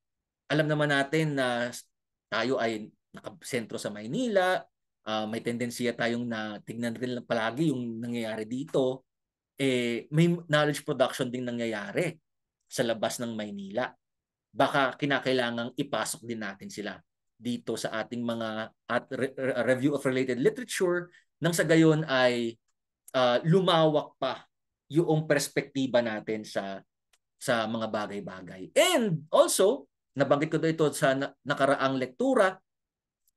Alam naman natin na tayo ay nakasentro sa Maynila, may tendensiya tayong na tignan rin palagi yung nangyayari dito. may knowledge production ding nangyayari sa labas ng Maynila. Baka kinakailangang ipasok din natin sila dito sa ating mga review of related literature nang sa gayon ay lumawak pa yung perspektiba natin sa mga bagay-bagay. And also, nabanggit ko ito sa nakaraang lektura,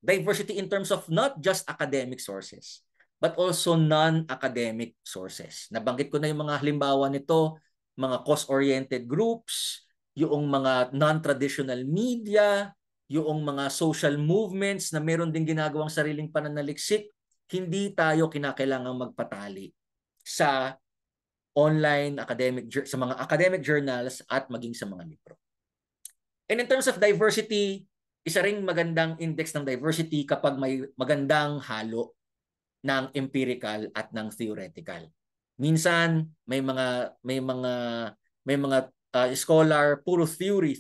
diversity in terms of not just academic sources, but also non-academic sources. Nabanggit ko na yung mga halimbawa nito, mga cause-oriented groups, yung mga non-traditional media, yung mga social movements na meron din ginagawang sariling pananaliksik. Hindi tayo kinakailangang magpatali sa online academic, sa mga academic journals at maging sa mga libro. And in terms of diversity, isa ring magandang index ng diversity kapag may magandang halo ng empirical at ng theoretical. Minsan may mga scholar puro theory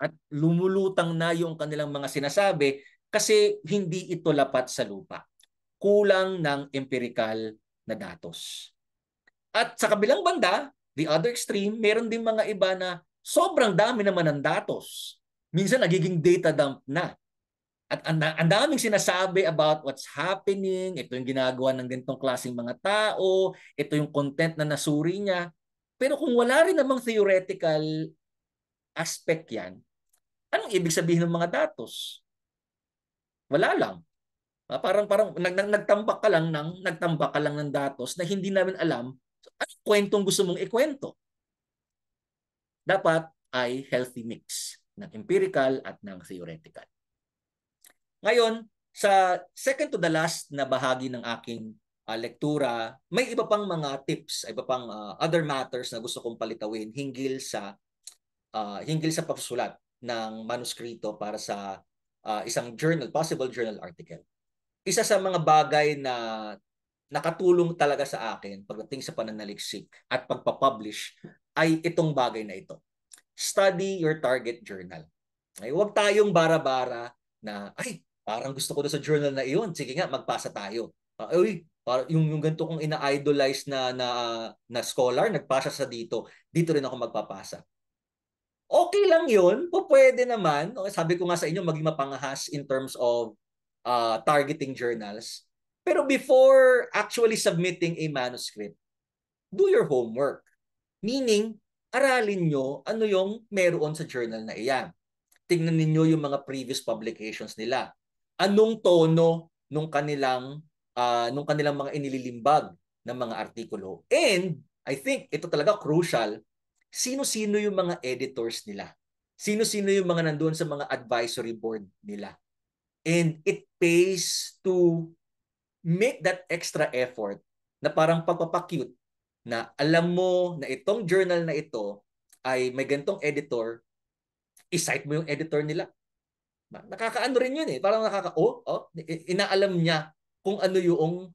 at lumulutang na yung kanilang mga sinasabi kasi hindi ito lapat sa lupa. Kulang ng empirical na datos. At sa kabilang banda, the other extreme, meron din mga iba na sobrang dami naman ng datos. Minsan nagiging data dump na. At ang daming sinasabi about what's happening, ito yung ginagawa ng ganitong klaseng mga tao, ito yung content na nasuri niya. Pero kung wala rin namang theoretical aspect yan, anong ibig sabihin ng mga datos? Wala lang. Parang nagtambak ka lang ng datos na hindi namin alam anong kwentong gusto mong ikwento. Dapat ay healthy mix ng empirical at ng theoretical. Ngayon, sa second to the last na bahagi ng aking lektura, may iba pang mga tips, iba pang other matters na gusto kong palitawin hinggil sa pagsusulat ng manuskrito para sa isang journal, possible journal article. Isa sa mga bagay na nakatulong talaga sa akin pagdating sa pananaliksik at pagpapublish ay itong bagay na ito. Study your target journal. Ay, huwag tayong bara-bara na, ay, parang gusto ko na sa journal na iyon. Sige nga, magpasa tayo. Yung ganito kong ina-idolize na scholar, nagpasa sa dito. Dito rin ako magpapasa. Okay lang yun. Pwede naman. Sabi ko nga sa inyo, maging mapangahas in terms of targeting journals. Pero before actually submitting a manuscript, do your homework. Meaning, aralin nyo ano yung meron sa journal na iyan. Tingnan ninyo yung mga previous publications nila. Anong tono nung kanilang mga inililimbag ng mga artikulo. And I think ito talaga crucial, sino-sino yung mga editors nila. Sino-sino yung mga nandoon sa mga advisory board nila. And it pays to make that extra effort na parang pagpapacute na alam mo na itong journal na ito ay may gantong editor, i-cite mo yung editor nila. Nakakaano rin yun eh. Parang inaalam niya kung ano yung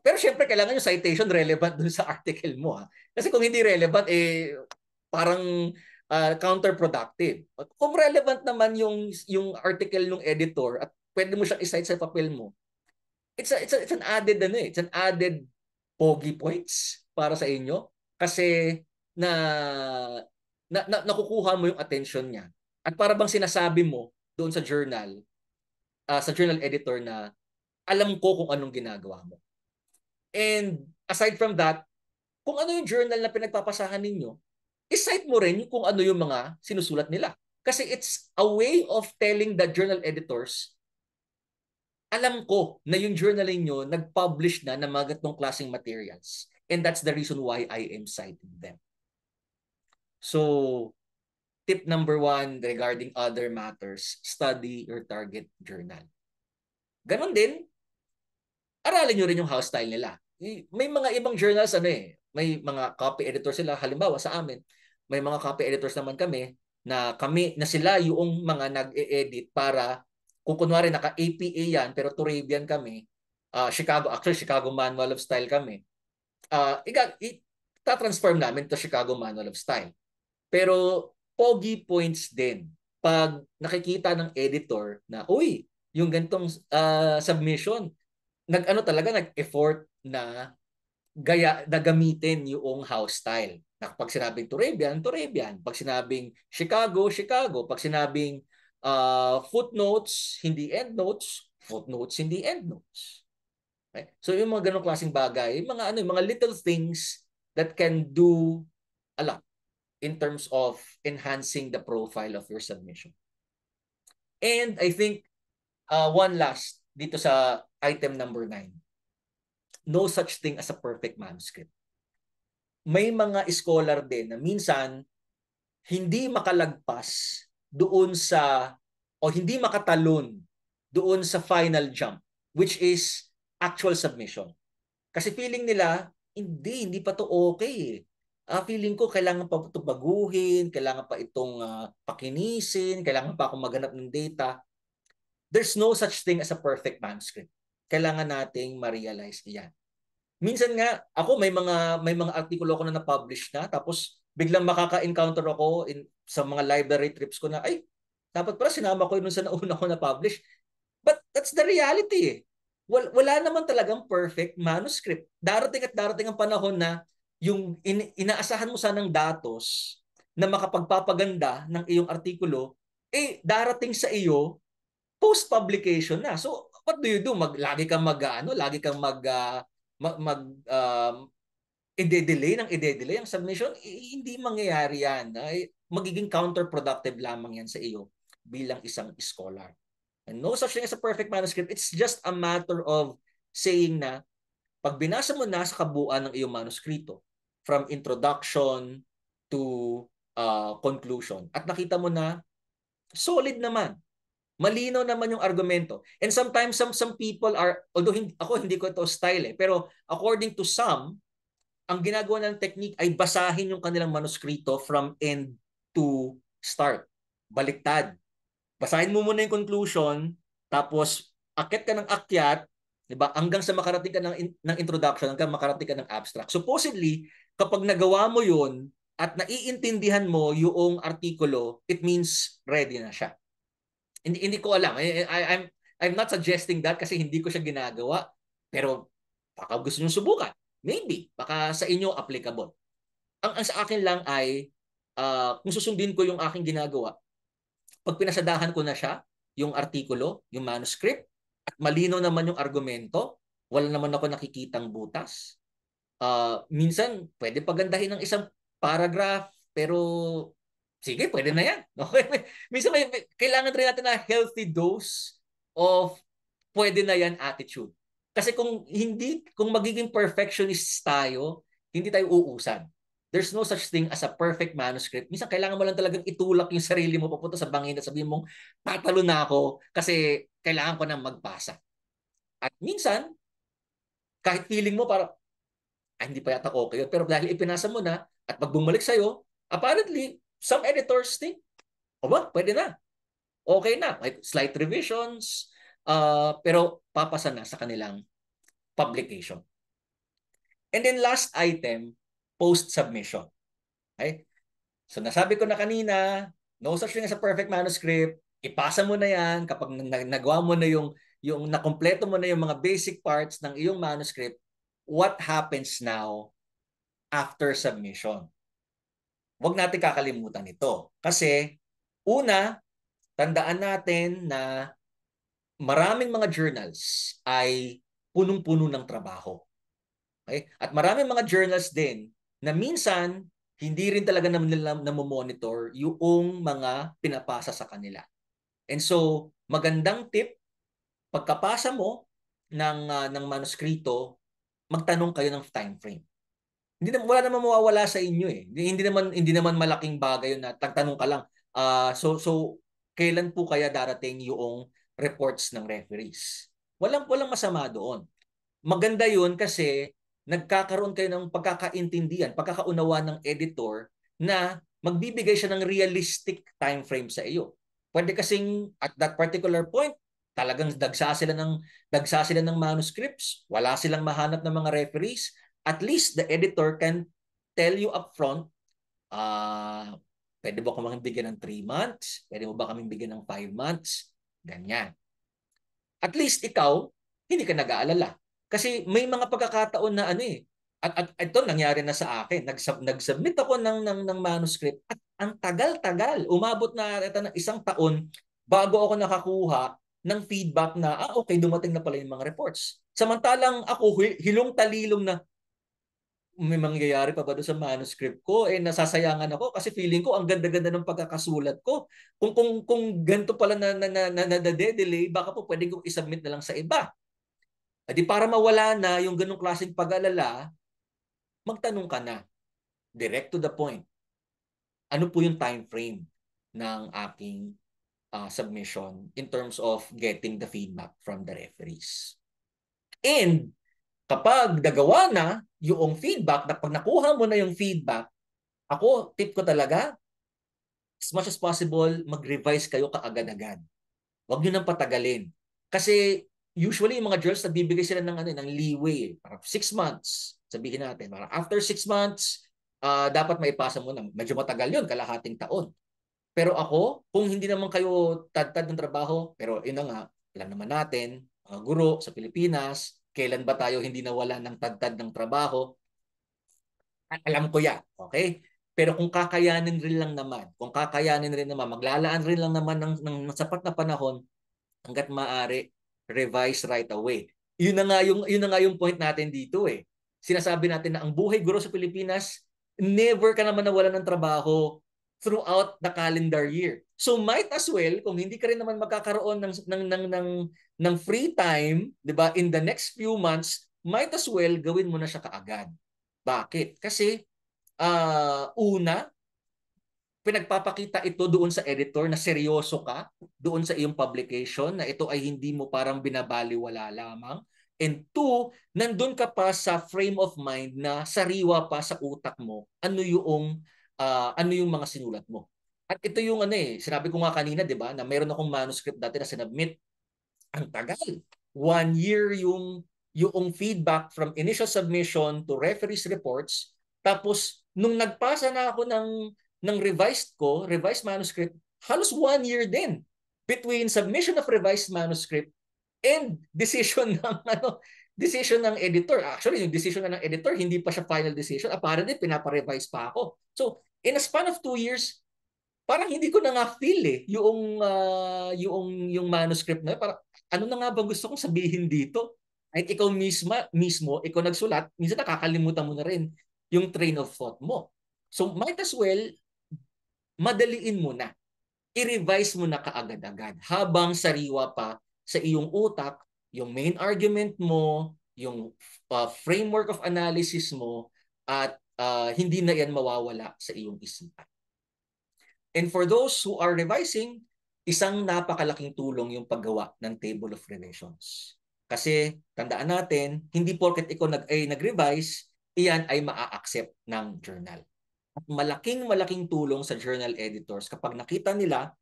pero syempre kailangan yung citation relevant dun sa article mo. Kasi kung hindi relevant, parang counterproductive. Kung relevant naman yung article ng editor at pwede mo siyang i-cite sa papel mo, it's an added it's an added pogi points para sa inyo kasi nakukuha mo yung attention niya. At para bang sinasabi mo doon sa journal editor na alam ko kung anong ginagawa mo. And aside from that, kung ano yung journal na pinagpapasahan ninyo, i-cite mo rin kung ano yung mga sinusulat nila. Kasi it's a way of telling the journal editors, alam ko na yung journal niyo nag-publish na ng mga ganitong klaseng materials. And that's the reason why I am citing them. So, tip number 1 regarding other matters, study your target journal. Ganon din, aralin nyo rin yung house style nila. May mga ibang journals, may mga copy editor sila. Halimbawa sa amin, may mga copy editors naman kami na sila yung mga nag-e-edit para, kung kunwari naka-APA yan, pero Turabian kami, Chicago Manual of Style kami, ita-transform namin to Chicago Manual of Style. Pero pogi points din pag nakikita ng editor na, uy, yung gantong submission, nag-effort na gamitin yung house style. Pag sinabing Turebian, Turebian. Pag sinabing Chicago, Chicago. Pag sinabing footnotes, hindi endnotes, footnotes, hindi endnotes. Okay? So yung mga ganong klaseng bagay, mga little things that can do a lot in terms of enhancing the profile of your submission. And I think one last dito sa item number 9. No such thing as a perfect manuscript. May mga scholar din na minsan hindi makalagpas doon sa o hindi makatalon doon sa final jump, which is actual submission. Kasi feeling nila, hindi pa to okay. Feeling ko kailangan pa ito baguhin, kailangan pa itong pakinisin, kailangan pa akong maghanap ng data. There's no such thing as a perfect manuscript. Kailangan nating ma-realize iyan. Minsan nga ako may mga artikulo ko na na-publish na tapos biglang makaka-encounter ako sa mga library trips ko na ay dapat pala sinama ko yun sa nauna ko na-publish. But that's the reality eh. Wala naman talagang perfect manuscript. Darating at darating ang panahon na yung inaasahan mo sanang datos na makapagpapaganda ng iyong artikulo, darating sa iyo post-publication na. So, what do you do? Lagi kang lagi kang ide-delay ang submission, hindi mangyayari yan. Magiging counterproductive lamang yan sa iyo bilang isang scholar. And no such thing as a perfect manuscript. It's just a matter of saying na pag binasa mo na sa kabuuan ng iyong manuskrito, from introduction to conclusion, at nakita mo na solid naman, malinaw naman yung argumento. And sometimes some people are, although hindi ko ito style pero according to some, ang ginagawa ng technique ay basahin yung kanilang manuskrito from end to start. Baliktad. Basahin mo muna yung conclusion, tapos akyat ka ng akyat, 'di ba? Hanggang sa makarating ka ng introduction, hanggang makarating ka ng abstract. Supposedly, kapag nagawa mo 'yun at naiintindihan mo yung artikulo, it means ready na siya. Hindi ko alam. I'm not suggesting that kasi hindi ko siya ginagawa. Pero baka gusto niyo subukan. Maybe. Baka sa inyo applicable. Ang sa akin lang ay kung susundin ko yung aking ginagawa, pag pinasadahan ko na siya, yung artikulo, yung manuscript, at malino naman yung argumento, wala naman ako nakikitang butas. Minsan, pwede pagandahin ng isang paragraph, pero sige, pwede na yan. Okay? Minsan kailangan rin natin na healthy dose of pwede na yan attitude. Kasi kung magiging perfectionist tayo, hindi tayo uusan. There's no such thing as a perfect manuscript. Minsan kailangan mo lang talagang itulak yung sarili mo papunta sa bangin at sabihin mong tatalo na ako kasi kailangan ko nang magbasa. At minsan, kahit feeling mo para hindi pa yata okay yun, pero dahil ipinasa mo na at pag bumalik sa'yo, apparently, some editors think, pwede na. Okay na. May slight revisions, pero papasa na sa kanilang publication. And then last item, post-submission. Okay? So nasabi ko na kanina, no such thing as a perfect manuscript. Ipasa mo na yan kapag nagawa mo na yung nakompleto mo na yung mga basic parts ng iyong manuscript. What happens now after submission? Huwag natin kakalimutan ito. Kasi una, tandaan natin na maraming mga journals ay punong-puno ng trabaho. Okay? At maraming mga journals din na minsan hindi rin talaga nila namomonitor yung mga pinapasa sa kanila. And so, magandang tip, pagkapasa mo ng manuskrito, magtanong kayo ng time frame. Wala naman mawawala sa inyo eh. Hindi naman malaking bagay yun na tagtanong ka lang. So kailan po kaya darating yung reports ng referees? Walang masama doon. Maganda yun kasi nagkakaroon kayo ng pagkakaintindihan, pagkakaunawa ng editor na magbibigay siya ng realistic time frame sa iyo. Pwede kasing at that particular point, talagang dagsa sila ng manuscripts, wala silang mahanap ng mga referees. At least the editor can tell you upfront, pwede ba kaming bigyan ng 3 months? Pwede mo ba kaming bigyan ng 5 months? Ganyan. At least ikaw, hindi ka nag-aalala. Kasi may mga pagkakataon na at ito nangyari na sa akin. Nag-submit ako ng manuscript at ang tagal-tagal. Umabot na ata ng 1 taon bago ako nakakuha ng feedback na, okay, dumating na pala yung mga reports. Samantalang ako, hilong-talilong na, may mangyayari pa ba doon sa manuscript ko? Nasasayangan ako kasi feeling ko ang ganda-ganda ng pagkakasulat ko. Kung ganito pala na delay, baka po pwede kong isubmit na lang sa iba. At para mawala na yung ganong klaseng pag-alala, magtanong ka na. Direct to the point. Ano po yung time frame ng aking submission in terms of getting the feedback from the referees? And kapag nagawa na yung feedback, pag nakuha mo na yung feedback, ako, tip ko talaga, as much as possible, mag-revise kayo kaagad-agad. Huwag nyo nang patagalin. Kasi usually yung mga journals nagbibigay sila ng leeway. Parang 6 months, sabihin natin. Parang after 6 months, dapat maipasa mo na. Medyo matagal yun, kalahating taon. Pero ako, kung hindi naman kayo tad-tad ng trabaho, pero yun na nga, alam naman natin, mga guro sa Pilipinas, kailan ba tayo hindi nawala ng tad-tad ng trabaho? Alam ko yan, okay? Pero kung kakayanin rin lang naman, maglalaan rin lang naman ng sapat na panahon hangga't maaari, revise right away. Yun na nga yung point natin dito eh. Sinasabi natin na ang buhay guro sa Pilipinas, never ka naman nawalan ng trabaho throughout the calendar year. So might as well, kung hindi ka rin naman magkakaroon ng free time, 'di ba, in the next few months, might as well gawin mo na siya kaagad. Bakit? Kasi una, pinagpapakita ito doon sa editor na seryoso ka doon sa iyong publication, na ito ay hindi mo parang binabaliwala lamang. And two, nandun ka pa sa frame of mind na sariwa pa sa utak mo ano yung mga sinulat mo. At ito yung sinabi ko nga kanina, 'di ba, na meron akong manuscript dati na sinubmit. Ang tagal. 1 year yung feedback from initial submission to referees reports. Tapos nung nagpasa na ako ng revised manuscript, halos 1 year din between submission of revised manuscript and decision ng editor. Actually, yung decision na ng editor, hindi pa siya final decision. Apparently, pinapa-revise pa ako. So, in a span of 2 years, parang hindi ko na nga feel yung manuscript na parang ano na nga ba gusto kong sabihin dito? Kahit ikaw mismo, ikaw nagsulat, minsan nakakalimutan mo na rin yung train of thought mo. So might as well, madaliin mo na. I-revise mo na kaagad-agad habang sariwa pa sa iyong utak, yung main argument mo, yung framework of analysis mo, at hindi na yan mawawala sa iyong isipan. And for those who are revising, isang napakalaking tulong yung paggawa ng table of relations. Kasi tandaan natin, hindi porket ikaw nag-revise, iyan ay maa-accept ng journal. At malaking tulong sa journal editors kapag nakita nila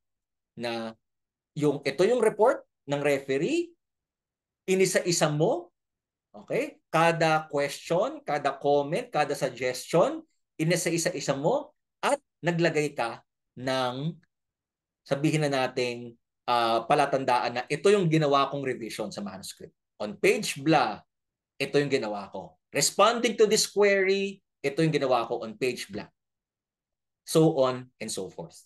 na ito yung report ng referee, inisa-isa mo, okay? Kada question, kada comment, kada suggestion, inisa-isa mo at naglagay ka ng, sabihin na natin, palatandaan na ito yung ginawa kong revision sa manuscript. On page blah, ito yung ginawa ko. Responding to this query, ito yung ginawa ko on page blah. So on and so forth.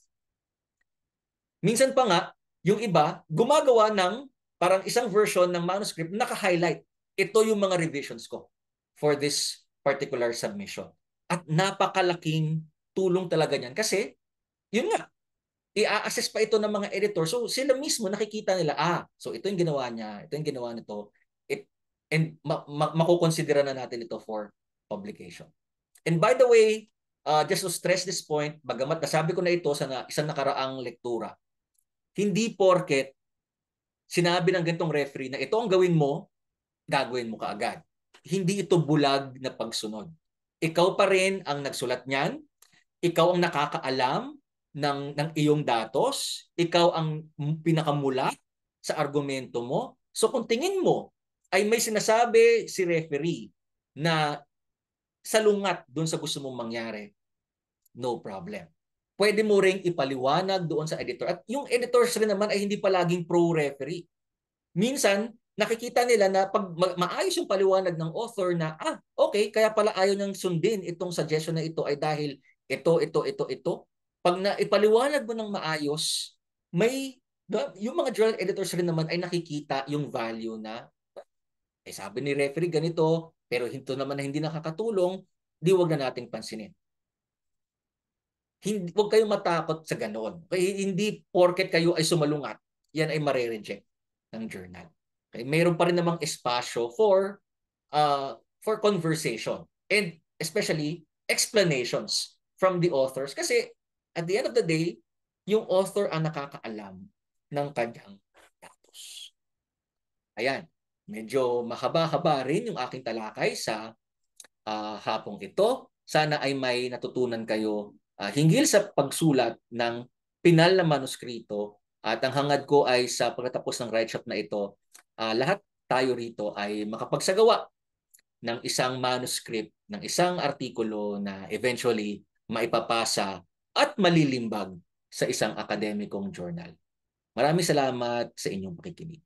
Minsan pa nga, yung iba, gumagawa ng parang isang version ng manuscript naka-highlight. Ito yung mga revisions ko for this particular submission. At napakalaking tulong talaga niyan kasi, yun nga, i-assess pa ito ng mga editor. So sila mismo nakikita nila, so ito yung ginawa niya, ito yung ginawa nito, and makukonsidera na natin ito for publication. And by the way, just to stress this point, bagamat nasabi ko na ito sa isang nakaraang lektura, hindi porket sinabi ng ganitong referee na ito ang gawin mo, gagawin mo kaagad. Hindi ito bulag na pagsunod. Ikaw pa rin ang nagsulat niyan, ikaw ang nakakaalam ng iyong datos, ikaw ang pinakamulat sa argumento mo. So kung tingin mo ay may sinasabi si referee na salungat doon sa gusto mong mangyari, no problem. Pwede mo ring ipaliwanag doon sa editor. At yung editors rin naman ay hindi palaging pro-referee. Minsan, nakikita nila na pag maayos yung paliwanag ng author na, okay, kaya pala ayaw niyang sundin itong suggestion na ito ay dahil ito. Pag naipaliwanag mo ng maayos, may, yung mga journal editors rin naman ay nakikita yung value na, sabi ni referee ganito, pero hinto naman na hindi nakakatulong, di wag na nating pansinin. Hindi, wag kayong matakot sa ganon. Okay? Hindi porket kayo ay sumalungat, yan ay mare-reject ng journal. Okay? Mayroon pa rin namang espasyo for conversation and especially explanations from the authors. Kasi at the end of the day, yung author ang nakakaalam ng kanyang datos. Ayan, medyo mahaba-haba rin yung aking talakay sa hapong ito. Sana ay may natutunan kayo hinggil sa pagsulat ng pinal na manuskrito. At ang hangad ko ay sa pagkatapos ng write shop na ito, lahat tayo rito ay makapagsagawa ng isang manuscript, ng isang artikulo na eventually maipapasa at malilimbag sa isang akademikong journal. Maraming salamat sa inyong pakikinig.